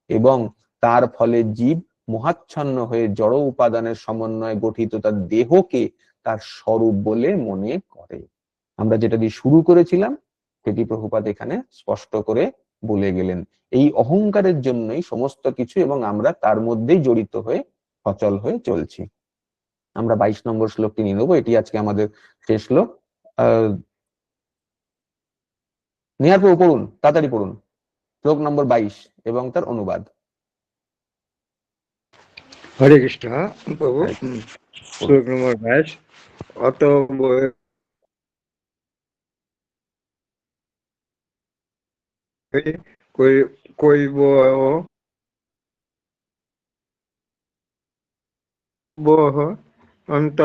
এবং তার ফলে জীব মোহাচ্ছন্ন হয়ে জড় উপাদানের সমন্বয়ে গঠিত তার দেহকে তার স্বরূপ বলে মনে করে। আমরা যেটা দিয়ে শুরু করেছিলাম সেটি প্রভুপাদ এখানে স্পষ্ট করে বলে গেলেন। এই অহংকারের জন্যই সমস্ত কিছু, এবং আমরা তার মধ্যেই জড়িত হয়ে সচল হয়ে চলছি। আমরা 22 নম্বর শ্লোকটি নিয়ে নেবো, এটি আজকে আমাদের শেষ শ্লোক। নেহার প্রভু পড়ুন, তাড়াতাড়ি পড়ুন শ্লোক নম্বর 22 এবং তার অনুবাদ। হরে কৃষ্ণ প্রভু। শ্লোক নম্বর 22। অত কৈব অন্ত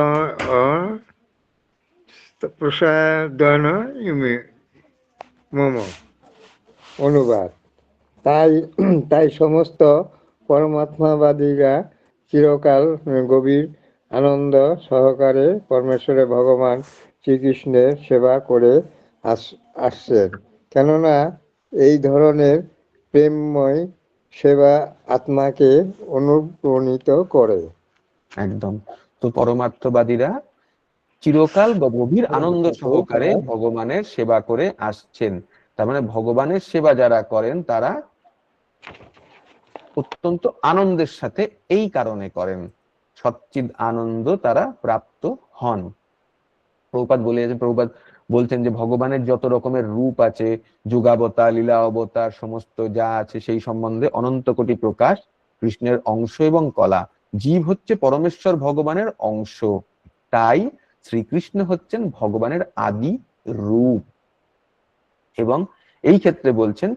প্রসাদন ইমে মম। অনুবাদ। তাই সমস্ত পরমাত্মাবাদীরা চিরকাল গভীর আনন্দ সহকারে পরমেশ্বরের ভগবান শ্রীকৃষ্ণের সেবা করে আসছেন, কেননা এই ধরনের প্রেমময় সেবা আত্মাকে অনুপ্রাণিত করে। একদম। তো পরমার্থবাদীরা চিরকাল গভীর আনন্দ সহকারে ভগবানের সেবা করে আসছেন। তার মানে ভগবানের সেবা যারা করেন তারা অত্যন্ত আনন্দের সাথে এই কারণে করেন, সচ্চিদ আনন্দ তারা প্রাপ্ত হন। প্রভুপাদ বলছেন যে ভগবানের যত রকমের রূপ আছে, যুগাবতার, লীলা অবতার, সমস্ত যা আছে সেই সম্বন্ধে অনন্ত কোটি প্রকাশ, কৃষ্ণের অংশ এবং কলা। জীব হচ্ছে পরমেশ্বর ভগবানের অংশ, তাই শ্রীকৃষ্ণ হচ্ছেন ভগবানের আদি রূপ। এবং এই ক্ষেত্রে বলছেন,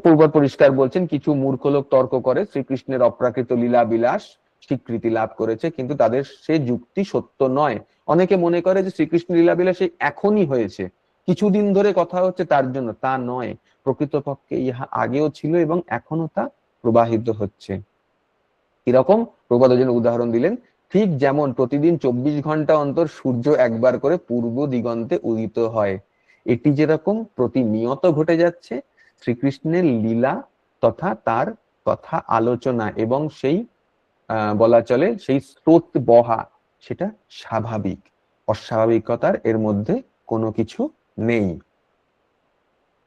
প্রভুপাদ পরিষ্কার বলছেন, কিছু মূর্খ লোক তর্ক করে শ্রীকৃষ্ণের অপ্রাকৃত লীলা বিলাস স্বীকৃতি লাভ করেছে, কিন্তু তাদের সে যুক্তি সত্য নয়। অনেকে মনে করে যে শ্রীকৃষ্ণ লীলা বিলাস এখনই হয়েছে, কিছুদিন ধরে কথা হচ্ছে তার জন্য, তা নয়। প্রকৃতপক্ষে ইহা আগেও ছিল এবং এখনো তা প্রবাহিত হচ্ছে। কিরকম? প্রভুপাদ একজন উদাহরণ দিলেন, ঠিক যেমন প্রতিদিন 24 ঘন্টা অন্তর সূর্য একবার করে পূর্ব দিগন্তে উদিত হয়, এটি যেরকম প্রতিনিয়ত ঘটে যাচ্ছে, শ্রীকৃষ্ণের লীলা তথা তার কথা আলোচনা এবং সেই বলা চলে সেই স্রোত বহা, সেটা স্বাভাবিক। অস্বাভাবিকতার এর মধ্যে কোনো কিছু নেই।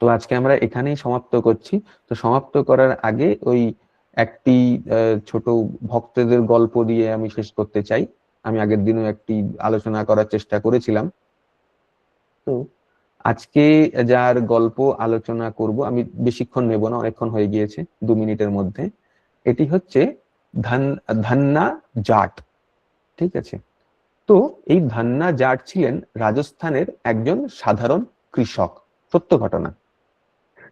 তো আজকে আমরা এখানেই সমাপ্ত করছি। তো সমাপ্ত করার আগে ওই একটি ছোট ভক্তদের গল্প দিয়ে আমি শেষ করতে চাই। আমি আগের দিনও একটি আলোচনা করার চেষ্টা করেছিলাম। তো আজকে যার গল্প আলোচনা করব, আমি বেশিক্ষণ নেব না, অনেকক্ষণ হয়ে গিয়েছে, 2 মিনিটের মধ্যে। এটি হচ্ছে ধান্না জাট, ঠিক আছে। তো এই ধান্না জাট ছিলেন রাজস্থানের একজন সাধারণ কৃষক, সত্য ঘটনা,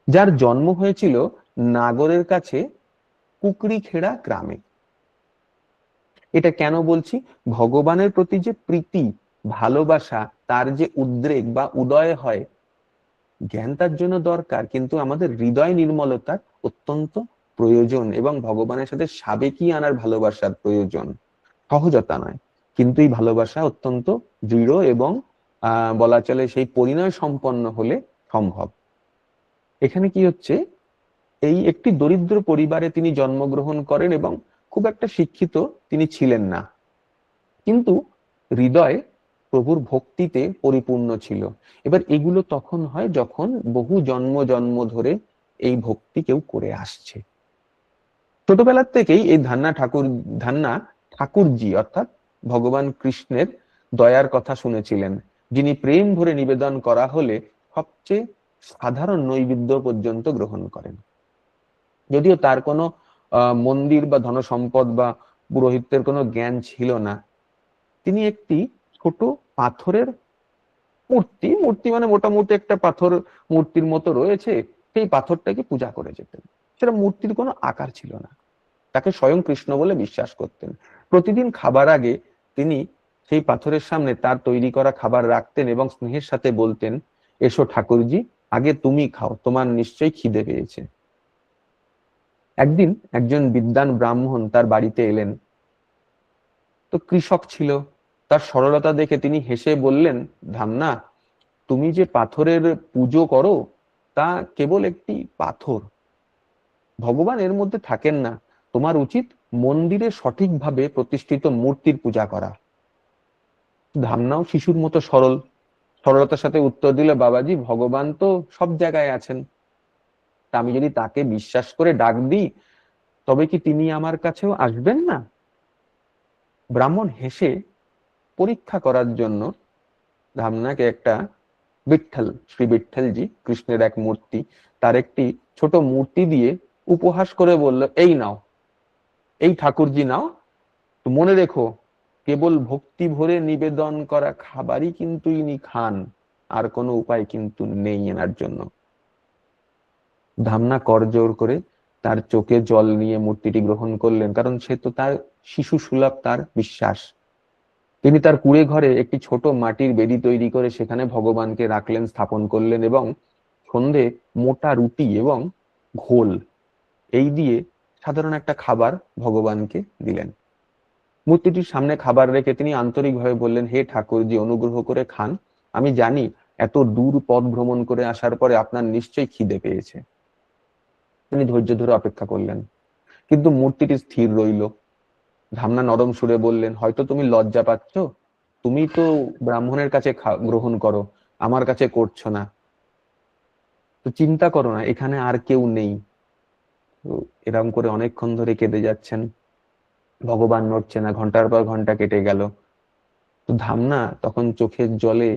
যার জন্ম হয়েছিল নাগরের কাছে কুকরিখেড়া গ্রামে। এটা কেন বলছি? ভগবানের প্রতি যে প্রীতি, ভালোবাসা, তার যে উদ্রেক বা উদয় হয়, জ্ঞান তার জন্য দরকার, কিন্তু আমাদের হৃদয় নির্মলতার অত্যন্ত প্রয়োজন এবং ভগবানের সাথে সাবেকি আনার ভালোবাসার প্রয়োজন, সহজতা নয়। কিন্তু এই ভালোবাসা অত্যন্ত দৃঢ় এবং বলা চলে সেই পরিণয় সম্পন্ন হলে সম্ভব। এখানে কি হচ্ছে, এই একটি দরিদ্র পরিবারে তিনি জন্মগ্রহণ করেন এবং খুব একটা শিক্ষিত তিনি ছিলেন না, কিন্তু হৃদয় প্রভুর ভক্তিতে পরিপূর্ণ ছিল। এবার এগুলো তখন হয় যখন বহু জন্ম জন্ম ধরে এই ভক্তি কেউ করে আসছে। ছোটবেলার থেকেই এই ধান্না ঠাকুরজি অর্থাৎ ভগবান কৃষ্ণের দয়ার কথা শুনেছিলেন, যিনি প্রেম ভরে নিবেদন করা হলে সবচেয়ে সাধারণ নৈবেদ্য পর্যন্ত গ্রহণ করেন। যদিও তার কোনো মন্দির বা ধনসম্পদ বা পুরোহিত্যের কোনো জ্ঞান ছিল না, তিনি একটি ছোট পাথরের মূর্তি মানে মোটামুটি একটা পাথর মূর্তির মতো রয়েছে, সেই পাথরটাকে পূজা করে যেতেন। সেটা মূর্তির কোনো আকার ছিল না, তাকে স্বয়ং কৃষ্ণ বলে বিশ্বাস করতেন। প্রতিদিন খাবার আগে তিনি সেই পাথরের সামনে তার তৈরি করা খাবার রাখতেন এবং স্নেহের সাথে বলতেন, এসো ঠাকুরজি, আগে তুমি খাও, তোমার নিশ্চয়ই খিদে পেয়েছে। একদিন একজন বিদ্বান ব্রাহ্মণ তার বাড়িতে এলেন। তো কৃষক ছিল, তার সরলতা দেখে তিনি হেসে বললেন, ধান্না, তুমি যে পাথরের পুজো করো তা কেবল একটি পাথর, ভগবান এর মধ্যে থাকেন না। তোমার উচিত মন্দিরে সঠিকভাবে প্রতিষ্ঠিত মূর্তির পূজা করা। ধামনাও শিশুর মতো সরলতার সাথে উত্তর দিল, বাবাজি, ভগবান তো সব জায়গায় আছেন, তা আমি যদি তাকে বিশ্বাস করে ডাক দিই তবে কি তিনি আমার কাছেও আসবেন না? ব্রাহ্মণ হেসে পরীক্ষা করার জন্য ধামনাকে একটা শ্রী বিঠ্ঠলজি, কৃষ্ণের এক মূর্তি, তার একটি ছোট মূর্তি দিয়ে উপহাস করে বলল, এই নাও, এই ঠাকুরজি নাও, তো মনে রেখো কেবল ভক্তি ভরে নিবেদন করা খাবারই কিন্তু ইনি খান, আর কোনো উপায় কিন্তু নেই এনার জন্য। ধামনা করজোর করে তার চোখে জল নিয়ে মূর্তিটি গ্রহণ করলেন, কারণ সে তো তার শিশু সুলভ তার বিশ্বাস। তিনি তার কুঁড়ে ঘরে একটি ছোট মাটির বেদি তৈরি করে সেখানে ভগবানকে রাখলেন, স্থাপন করলেন এবং সন্ধে মোটা রুটি এবং ঘোল এই দিয়ে সাধারণ একটা খাবার ভগবানকে দিলেন। মূর্তিটির সামনে খাবার রেখে তিনি আন্তরিকভাবে বললেন, হে ঠাকুরজি, অনুগ্রহ করে খান, আমি জানি এত দূর পথ ভ্রমণ করে আসার পরে আপনার নিশ্চয়ই খিদে পেয়েছে। তিনি ধৈর্য ধরে অপেক্ষা করলেন, কিন্তু মূর্তিটি স্থির রইল। ধামনা নরম সুরে বললেন, হয়তো তুমি লজ্জা পাচ্ছ, তুমি তো ব্রাহ্মণের কাছে গ্রহণ করো, আমার কাছে করছো না, তো চিন্তা করো না, এখানে আর কেউ নেই। তো এরকম করে অনেকক্ষণ ধরে কেঁদে যাচ্ছেন, ভগবান নড়ছে না, ঘন্টার পর ঘন্টা কেটে গেল। তো ধামনা তখন চোখের জলে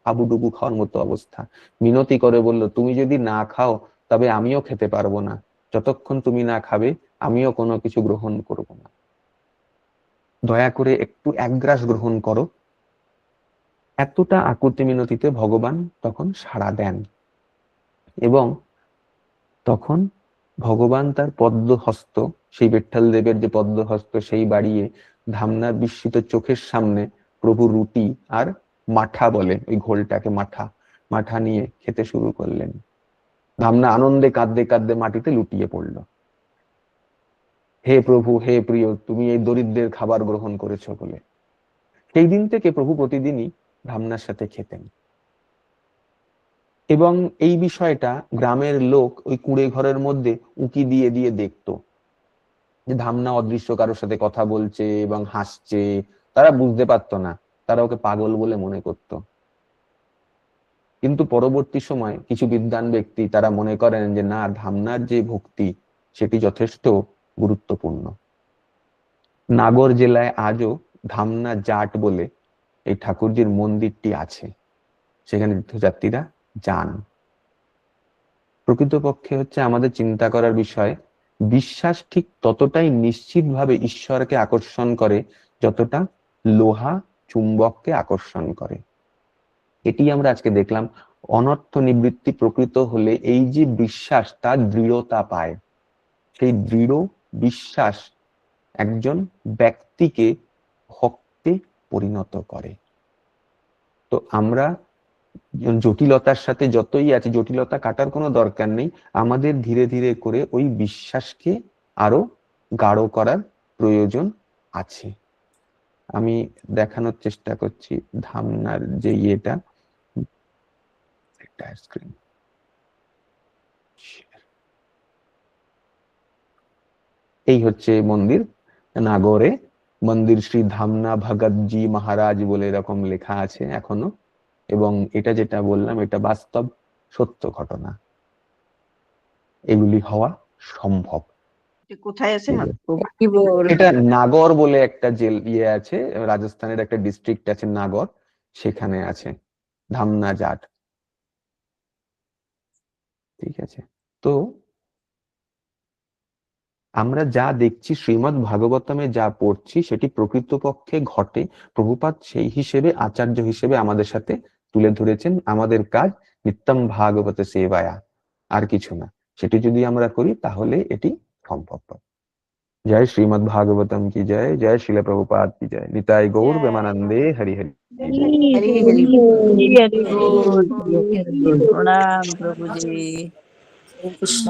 হাবুডুবু খাওয়ার মতো অবস্থা, মিনতি করে বলল, তুমি যদি না খাও তবে আমিও খেতে পারবো না, যতক্ষণ তুমি না খাবে আমিও কোনো কিছু গ্রহণ করব না, দয়া করে একটু এক গ্রাস গ্রহণ করো। এতটা আকুতি মিনতিতে ভগবান তখন সাড়া দেন এবং তখন ভগবান তার পদ্মহস্ত, সেই বিঠ্ঠল দেবের যে পদ্মহস্ত, সেই বাড়িয়ে ধামনার বিস্মিত চোখের সামনে প্রভু রুটি আর মাঠা বলে ওই ঘোলটাকে মাঠা নিয়ে খেতে শুরু করলেন। ধামনা আনন্দে কাঁদতে কাঁদতে মাটিতে লুটিয়ে পড়ল। হে প্রভু, হে প্রিয়, তুমি এই দরিদ্রের খাবার গ্রহণ করেছো বলে। সেই দিন থেকে প্রভু প্রতিদিনই ধামনার সাথে খেতেন এবং এই বিষয়টা গ্রামের লোক ওই কুঁড়ে ঘরের মধ্যে উকি দিয়ে দিয়ে দেখতো যে ধামনা অদৃশ্য কারোর সাথে কথা বলছে এবং হাসছে। তারা বুঝতে পারতো না, তারা ওকে পাগল বলে মনে করত। কিন্তু পরবর্তী সময় কিছু বিদ্বান ব্যক্তি তারা মনে করেন যে না, ধামনার যে ভক্তি সেটি যথেষ্ট গুরুত্বপূর্ণ। নাগর জেলায় আজও ধামনা জাট বলে এই ঠাকুরজির মন্দিরটি আছে, সেখানে তীর্থযাত্রীরা যান। প্রকৃতপক্ষে হচ্ছে আমাদের চিন্তা করার বিষয় বিশ্বাস ঠিক ততটাই নিশ্চিতভাবে ঈশ্বরকে আকর্ষণ করে যতটা লোহা চুম্বককে আকর্ষণ করে। এটি আমরা আজকে দেখলাম। অনর্থ নিবৃত্তি প্রকৃত হলে এই যে বিশ্বাস তার দৃঢ়তা পায়, সেই দৃঢ় বিশ্বাস একজন ব্যক্তিকে ভক্তে পরিণত করে। তো আমরা জটিলতার সাথে যতই আছে, জটিলতা কাটার কোনো দরকার নেই, আমাদের ধীরে ধীরে করে ওই বিশ্বাসকে আরো গাঢ় করার প্রয়োজন আছে। আমি দেখানোর চেষ্টা করছি ধামনার যে ইয়েটা, একটা স্ক্রিন এই হচ্ছে মন্দির নাগরে, মন্দির শ্রী ধামনা ভগতজি মহারাজ বলে এরকম লেখা আছে এখনো। এবং এটা যেটা বললাম এটা বাস্তব সত্য ঘটনা, এগুলি হওয়া সম্ভব। কোথায় আছে? এটা নাগর বলে একটা জেল ইয়ে আছে, রাজস্থানের একটা ডিস্ট্রিক্ট আছে নাগর, সেখানে আছে ধামনা জাট। ঠিক আছে, তো আমরা যা দেখছি শ্রীমদ্ ভাগবতমে যা পড়ছি সেটি প্রকৃতপক্ষে ঘটে। প্রভুপাদ সেই হিসেবে আচার্য হিসেবে আমাদের সাথে তুলে ধরেছেন। আমাদের কাজ নিত্যম ভাগবত সেবায়া, আর কিছু না। সেটি যদি আমরা করি তাহলে এটি সম্ভব। জয় শ্রীমদ্ ভাগবতম কি জয়, জয় শিল প্রভুপাদ কি জয়, নিতাই গৌর প্রেমানন্দে হরি হরি। প্রণাম প্রভুজি। কৃষ্ণ।